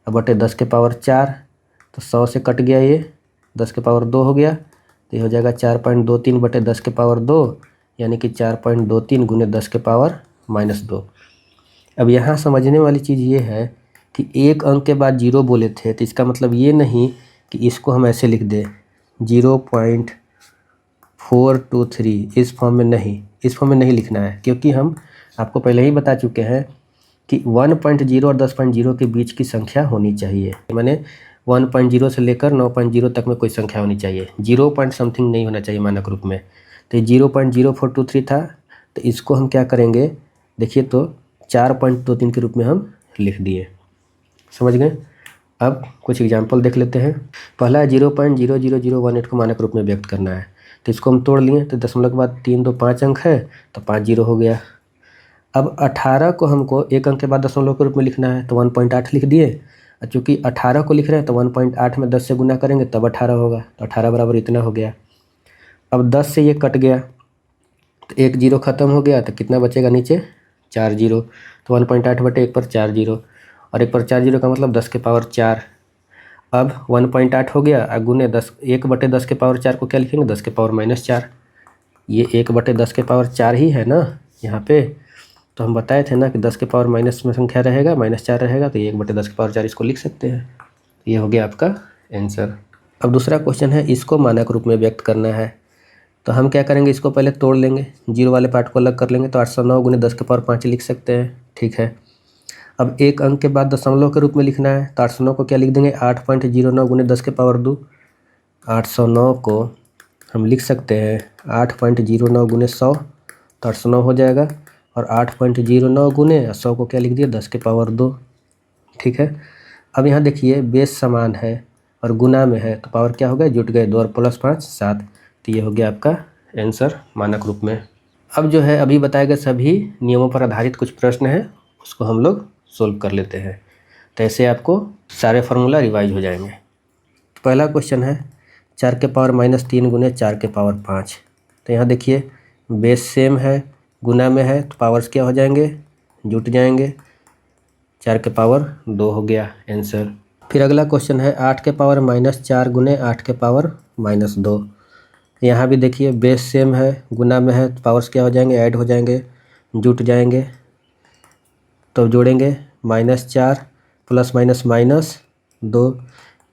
Speaker 1: बटे 10 के पावर 4, तो 100 से कट गया, ये 10 के पावर 2 हो गया, तो ये हो जाएगा 4.23 बटे 10 के पावर 2, यानी कि 4.23 गुने 10 के पावर -2। अब यहाँ समझने वाली चीज़ ये है कि एक अंक के बाद 0 बोले थे, तो इसका मतलब ये नहीं कि इसको हम ऐसे लिख दें 0.423, इस फॉर्म में नहीं, इस फॉर्म में नहीं लिखना है, क्योंकि हम आपको पहले ही बता चुके हैं कि 1.0 और 10.0 के बीच की संख्या होनी चाहिए, माने 1.0 से लेकर 9.0 तक में कोई संख्या होनी चाहिए, 0 पॉइंट समथिंग नहीं होना चाहिए मानक रूप में। तो 0.0423 था, तो इसको हम क्या करेंगे, देखिए तो 4.23 के रूप में हम लिख दिए, समझ गए। अब कुछ एग्जाम्पल देख लेते हैं। पहला है 0.00018 को मानक रूप में व्यक्त करना है, तो इसको हम तोड़ लिए, तो दशमलव के बाद 3 2 5 अंक है, तो 5 जीरो हो गया। अब 18 को हमको एक अंक के बाद दशमलव के रूप में लिखना है, तो 1.8 लिख दिए। और चूँकि 18 को लिख रहे हैं तो 1.8 में 10 से गुना करेंगे तब 18 होगा, तो 18 बराबर इतना हो गया। अब 10 से ये कट गया, तो 1 जीरो खत्म हो गया, तो कितना बचेगा नीचे, 4 जीरो। तो 1.8 बटे 1 पर 4 जीरो, और 1 पर 4 जीरो का मतलब 10 के पावर 4। अब 1.8 हो गया, और गुने 10, 1 बटे 10 के पावर 4 को क्या लिखेंगे, 10 के पावर -4। ये 1 बटे 10 के पावर 4 ही है ना यहाँ पे। तो हम बताए थे ना कि 10 के पावर माइनस में संख्या रहेगा, -4 रहेगा, तो ये 1 बटे 10 के पावर 4 इसको लिख सकते हैं। ये हो गया आपका आंसर। अब दूसरा क्वेश्चन है, इसको मानक रूप में व्यक्त करना है, तो हम क्या करेंगे, इसको पहले तोड़ लेंगे, जीरो वाले पार्ट को अलग कर लेंगे, तो 809 गुने 10 के पावर 5 लिख सकते हैं, ठीक है। अब एक अंक के बाद दशमलव के रूप में लिखना है, तो 809 को क्या लिख देंगे, 8.09 गुने 10 के पावर 2। 809 को हम लिख सकते हैं 8.09 गुने 100, तो 809 हो जाएगा। और 8.09 गुने 100 को क्या लिख दिया, 10 के पावर 2, ठीक है। अब यहाँ देखिए बेस समान है और गुना में है, तो पावर क्या हो गया, जुट गए, 2 और +5 7। तो ये हो गया आपका आंसर मानक रूप में। अब जो है अभी बताए गए सभी नियमों पर आधारित कुछ प्रश्न हैं, उसको हम लोग सोल्व कर लेते हैं, तो ऐसे आपको सारे फार्मूला रिवाइज हो जाएंगे। पहला क्वेश्चन है 4 के पावर -3 गुने 4 के पावर 5। तो यहाँ देखिए बेस सेम है, गुना में है, तो पावर्स क्या हो जाएंगे, जुट जाएंगे, 4 के पावर 2 हो गया आंसर। फिर अगला क्वेश्चन है 8 के पावर -4 गुने 8 के पावर -2। यहाँ भी देखिए बेस सेम है, गुना में है, तो पावर्स क्या हो जाएंगे, ऐड हो जाएंगे, जुट जाएंगे, तो जोड़ेंगे -4 प्लस -2,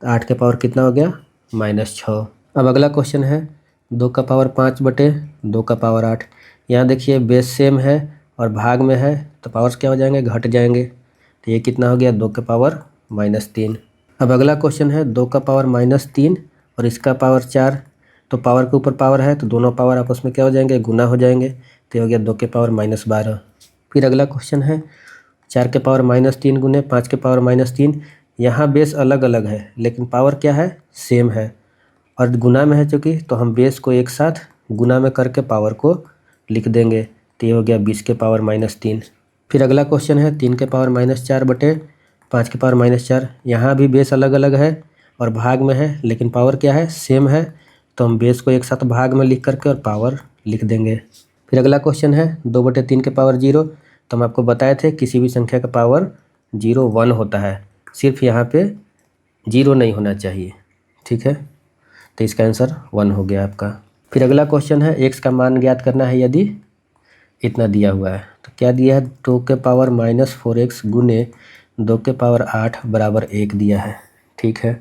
Speaker 1: 8 के पावर कितना हो गया, -6। अब अगला क्वेश्चन है 2 का पावर 5 बटे 2 का पावर 8। यहाँ देखिए बेस सेम है और भाग में है, तो पावर्स क्या हो जाएंगे, घट जाएंगे, तो ये कितना हो गया, 2 के पावर -3। अब अगला क्वेश्चन है 2 का पावर -3 और इसका पावर 4, तो पावर के ऊपर पावर है, तो दोनों पावर आपस में क्या हो जाएंगे, गुना हो जाएंगे, तो ये हो गया 2 के पावर -12। फिर अगला क्वेश्चन है 4 के पावर -3 गुने 5 के पावर -3। यहाँ बेस अलग अलग है लेकिन पावर क्या है, सेम है, और गुना में है चूँकि, तो हम बेस को एक साथ गुना में करके पावर को लिख देंगे, तो ये हो गया 20 के पावर -3। फिर अगला क्वेश्चन है 3 के पावर -4 बटे 5 के पावर -4। यहाँ भी बेस अलग अलग है और भाग में है, लेकिन पावर क्या है, सेम है, तो हम बेस को एक साथ भाग में लिख करके और पावर लिख देंगे। फिर अगला क्वेश्चन है 2 बटे 3 के पावर 0। तो हम आपको बताए थे किसी भी संख्या का पावर 0 1 होता है, सिर्फ यहाँ पे 0 नहीं होना चाहिए, ठीक है। तो इसका आंसर 1 हो गया आपका। फिर अगला क्वेश्चन है x का मान ज्ञात करना है यदि इतना दिया हुआ है, तो क्या दिया है, 2 के पावर -4x गुने 2 के पावर 8 बराबर 1 दिया है, ठीक है।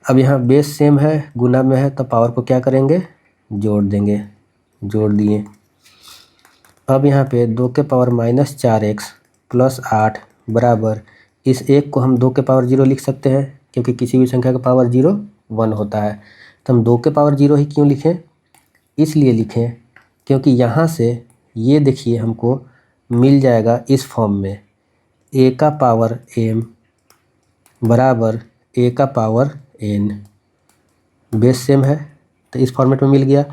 Speaker 1: अब यहाँ बेस सेम है, गुना में है, तो पावर को क्या करेंगे, जोड़ देंगे, जोड़ दिए। अब यहाँ पे 2 के पावर -4x प्लस 8 बराबर, इस एक को हम 2 के पावर 0 लिख सकते हैं, क्योंकि किसी भी संख्या का पावर 0 1 होता है। तो हम 2 के पावर 0 ही क्यों लिखें, इसलिए लिखें क्योंकि यहाँ से ये देखिए हमको मिल जाएगा इस फॉर्म में, a का पावर m बराबर a का पावर n। बेस सेम है तो इस फॉर्मेट में मिल गया,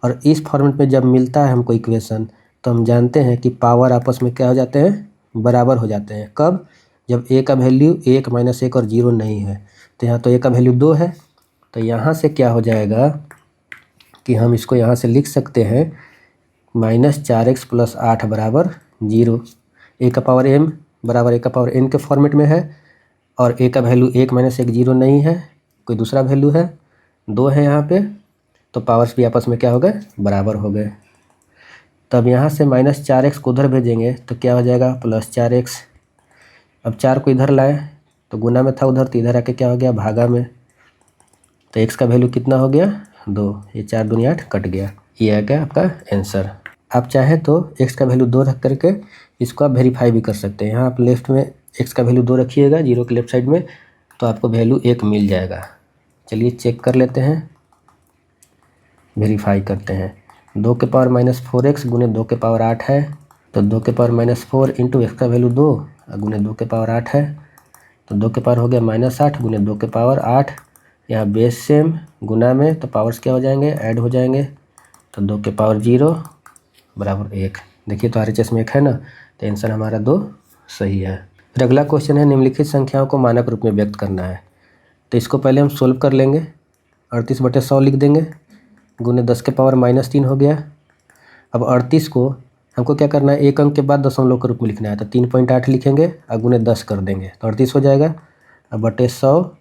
Speaker 1: और इस फॉर्मेट में जब मिलता है हमको इक्वेशन, तो हम जानते हैं कि पावर आपस में क्या हो जाते हैं, बराबर हो जाते हैं। कब, जब a का वैल्यू 1 -1 और 0 नहीं है। तो यहाँ तो a का वैल्यू 2 है, तो यहाँ से क्या हो जाएगा कि हम इसको यहाँ से लिख सकते हैं -4x प्लस 8 बराबर 0। a का पावर m बराबर a का पावर n के फॉर्मेट में है, और a का वैल्यू 1 -1 0 नहीं है, कोई दूसरा वैल्यू है, 2 है यहाँ पे, तो पावर्स भी आपस में क्या हो गए, बराबर हो गए। तब यहाँ से -4x को उधर भेजेंगे तो क्या हो जाएगा, +4x। अब 4 को इधर लाए तो गुना में था उधर, तो इधर आके क्या हो गया, भागा में, तो x का वैल्यू कितना हो गया, 2, ये 4 दूनी 8 कट गया। ये आ गया आपका आंसर। आप चाहें तो x का वैल्यू 2 रख करके इसको आप वेरीफाई भी कर सकते हैं। यहाँ आप लेफ्ट में x का वैल्यू 2 रखिएगा, 0 के लेफ्ट साइड में, तो आपको वैल्यू 1 मिल जाएगा। चलिए चेक कर लेते हैं, वेरीफाई करते हैं। 2 के पावर -4x गुने 2 के पावर 8 है, तो 2 के पावर -4 इंटू x का वैल्यू 2 गुने 2 के पावर 8 है, तो 2 के पावर हो गया -8 गुने 2 के पावर 8। यहाँ बेस सेम गुना में तो पावर्स क्या हो जाएंगे, ऐड हो जाएंगे, तो 2 के पावर 0 बराबर 1। देखिए तो RHS में 1 है ना, तो आंसर हमारा 2 सही है। फिर अगला क्वेश्चन है, निम्नलिखित संख्याओं को मानक रूप में व्यक्त करना है। तो इसको पहले हम सोल्व कर लेंगे। 38/100 लिख देंगे, गुने 10 के पावर -3 हो गया। अब 38 को हमको क्या करना है, एक अंक के बाद दशमलव के रूप में लिखना है, तो 3.8 लिखेंगे और गुने 10 कर देंगे, तो 38 हो जाएगा। अब बटे 100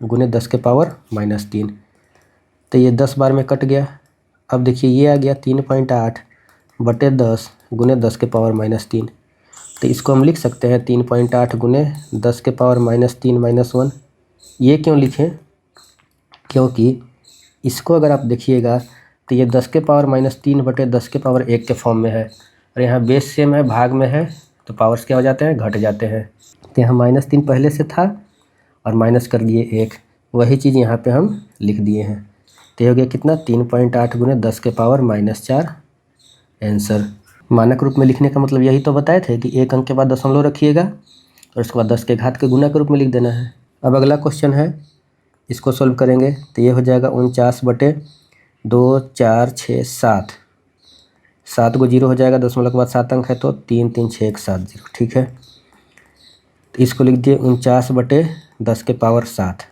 Speaker 1: गुने 10 के पावर -3, तो ये 10 बार में कट गया। अब देखिए ये आ गया 3.8 बटे 10 गुने 10 के पावर -3, तो इसको हम लिख सकते हैं 3.8 गुने 10 के पावर -3 -1। ये क्यों लिखें, क्योंकि इसको अगर आप देखिएगा तो ये 10 के पावर -3 बटे 10 के पावर 1 के फॉर्म में है, और यहाँ बेस सेम है, भाग में है, तो पावर्स क्या हो जाते हैं, घट जाते हैं। तो यहाँ -3 पहले से था और माइनस कर दिए 1, वही चीज़ यहाँ पे हम लिख दिए हैं। तो ये हो गया कितना, 3.8 गुने 10 के पावर -4 आंसर। मानक रूप में लिखने का मतलब यही तो बताए थे कि एक अंक के बाद दशमलव रखिएगा और उसके बाद 10 के घात के गुना के रूप में लिख देना है। अब अगला क्वेश्चन है, इसको सोल्व करेंगे तो ये हो जाएगा 49 बटे 2 4 6 7, 7 को 0 हो जाएगा, दशमलव के बाद 7 अंक है तो 3 3 6 1 7 0, ठीक है। तो इसको लिख दिए 49 बटे 10 के पावर 7।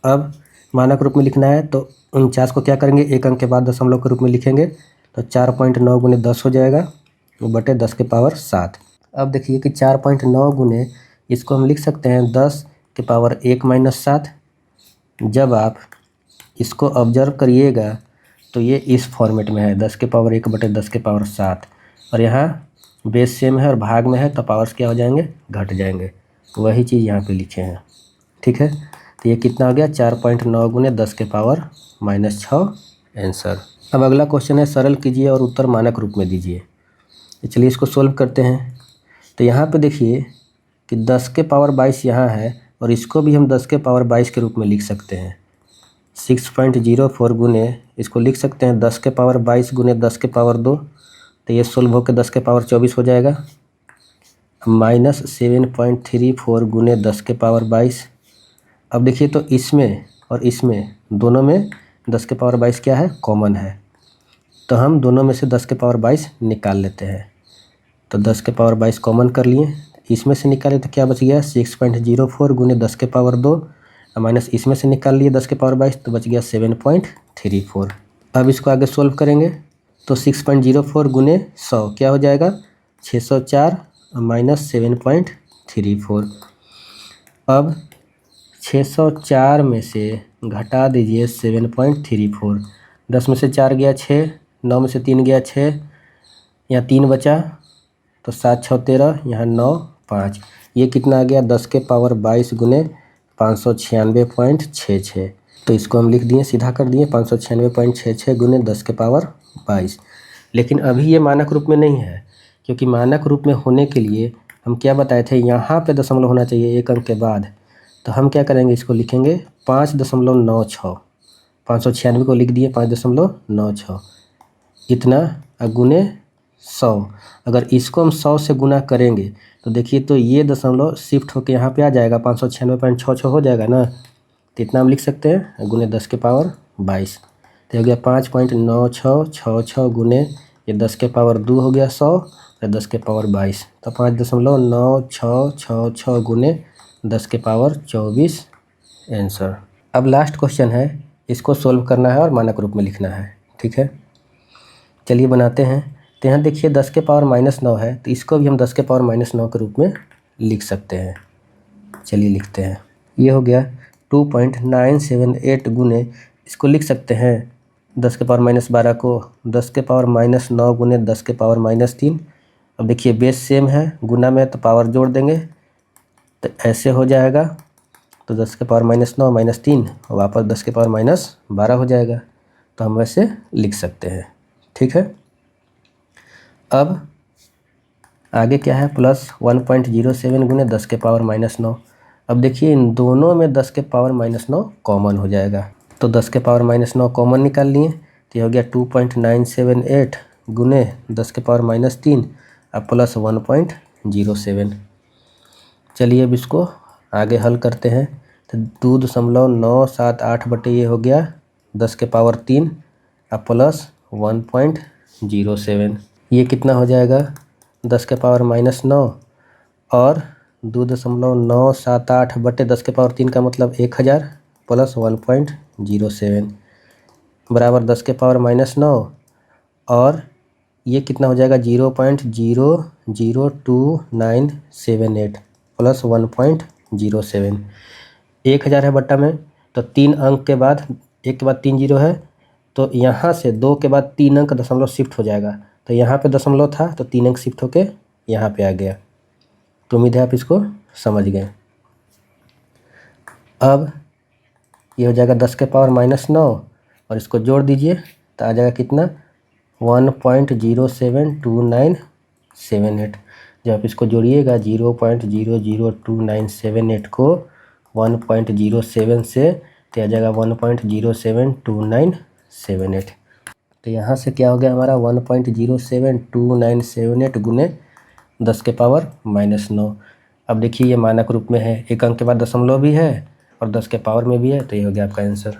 Speaker 1: अब मानक रूप में लिखना है तो 49 को क्या करेंगे, एक अंक के बाद दशमलव के रूप में लिखेंगे, तो 4.9 गुने 10 हो जाएगा बटे 10 के पावर 7। अब देखिए कि 4.9 गुने इसको हम लिख सकते हैं 10 के पावर 1 - 7। जब आप इसको ऑब्जर्व करिएगा तो ये इस फॉर्मेट में है, 10 के पावर 1 बटे 10 के पावर 7, और यहाँ बेस सेम है और भाग में है, तो पावर्स क्या हो जाएंगे, घट जाएंगे। वही चीज़ यहाँ पे लिखे हैं, ठीक है। तो ये कितना हो गया, 4.9 गुने 10 के पावर -6 आंसर। अब अगला क्वेश्चन है, सरल कीजिए और उत्तर मानक रूप में दीजिए। तो चलिए इसको सोल्व करते हैं। तो यहाँ पे देखिए कि 10 के पावर 22 यहाँ है, और इसको भी हम 10 के पावर 22 के रूप में लिख सकते हैं। 6.04 गुने इसको लिख सकते हैं 10 के पावर 22 गुने 10 के पावर 2, तो ये सोल्व होकर 10 के पावर 24 हो जाएगा। -7.34 गुने 10 के पावर 22। अब देखिए तो इसमें और इसमें दोनों में 10 के पावर 22 क्या है, कॉमन है, तो हम दोनों में से 10 के पावर 22 निकाल लेते हैं। तो 10 के पावर 22 कॉमन कर लिए, इसमें से निकाले तो क्या बच गया, 6.04 गुने 10 के पावर 2, माइनस इसमें से निकाल लिए 10 के पावर 22, तो बच गया 7.34। अब इसको आगे सोल्व करेंगे तो 6.04 गुने 100 क्या हो जाएगा, 604 माइनस 7.34। अब 604 में से घटा दीजिए 7.34, 10 में से 4 गया 6, 9 में से 3 गया 6, यहाँ 3 बचा, तो 7 6 13, यहाँ 9 5, ये कितना आ गया, 10 के पावर 22 गुने 596.66। तो इसको हम लिख दिए, सीधा कर दिए, 596.66 गुने 10 के पावर 22। लेकिन अभी ये मानक रूप में नहीं है, क्योंकि मानक रूप में होने के लिए हम क्या बताए थे, यहाँ पे दशमलव होना चाहिए एक अंक के बाद। तो हम क्या करेंगे, इसको लिखेंगे 5.96, 596 को लिख दिए 5.96, इतना गुने 100। अगर इसको हम 100 से गुना करेंगे तो देखिए तो ये दशमलव शिफ्ट होकर यहाँ पे आ जाएगा, 596.66 हो जाएगा ना, तो इतना हम लिख सकते हैं गुने 10 के पावर 22। तो हो गया 5.9666 गुने ये 10 के पावर 2 हो गया 100, और 10 के पावर 22, तो 5.9666 गुने 10 के पावर 24 आंसर। अब लास्ट क्वेश्चन है, इसको सोल्व करना है और मानक रूप में लिखना है, ठीक है। चलिए बनाते हैं। तो यहाँ देखिए 10 के पावर -9 है, तो इसको भी हम 10 के पावर -9 के रूप में लिख सकते हैं। चलिए लिखते हैं, ये हो गया 2.978 गुने, इसको लिख सकते हैं 10 के पावर -12 को 10 के पावर -9 गुने 10 के पावर -3। अब देखिए बेस सेम है, गुना में तो पावर जोड़ देंगे, तो ऐसे हो जाएगा, तो 10 के पावर -9 -3 और वापस 10 के पावर -12 हो जाएगा, तो हम वैसे लिख सकते हैं, ठीक है। अब आगे क्या है, प्लस 1.07 गुने 10 के पावर -9। अब देखिए इन दोनों में 10 के पावर -9 कॉमन हो जाएगा, तो 10 के पावर -9 कॉमन निकाल लिए, तो ये हो गया 2.978 गुने 10 के पावर -3 अब प्लस 1.07। चलिए अब इसको आगे हल करते हैं। तो 2.978 बटे ये हो गया 10 के पावर 3 अब प्लस 1.07। ये कितना हो जाएगा, 10 के पावर -9 और 2.978 बटे 10 के पावर 3 का मतलब 1000 प्लस 1.07 बराबर 10 के पावर -9 और ये कितना हो जाएगा 0.002978 प्लस 1.07। 1000 है बट्टा में, तो 3 अंक के बाद 1 के बाद 3 जीरो है, तो यहाँ से 2 के बाद 3 अंक दशमलव शिफ्ट हो जाएगा, तो यहाँ पे दशमलव था तो 3 अंक शिफ्ट होके यहाँ पे आ गया। तो उम्मीद है आप इसको समझ गए। अब ये हो जाएगा 10 के पावर -9 और इसको जोड़ दीजिए तो आ जाएगा कितना 1.072978। जब आप इसको जोड़िएगा 0.002978 को 1.07 से तो आ जाएगा 1.072978। तो यहाँ से क्या हो गया हमारा 1.072978 गुने 10 के पावर -9। अब देखिए ये मानक रूप में है, एक अंक के बाद दशमलव भी है और 10 के पावर में भी है, तो ये हो गया आपका आंसर।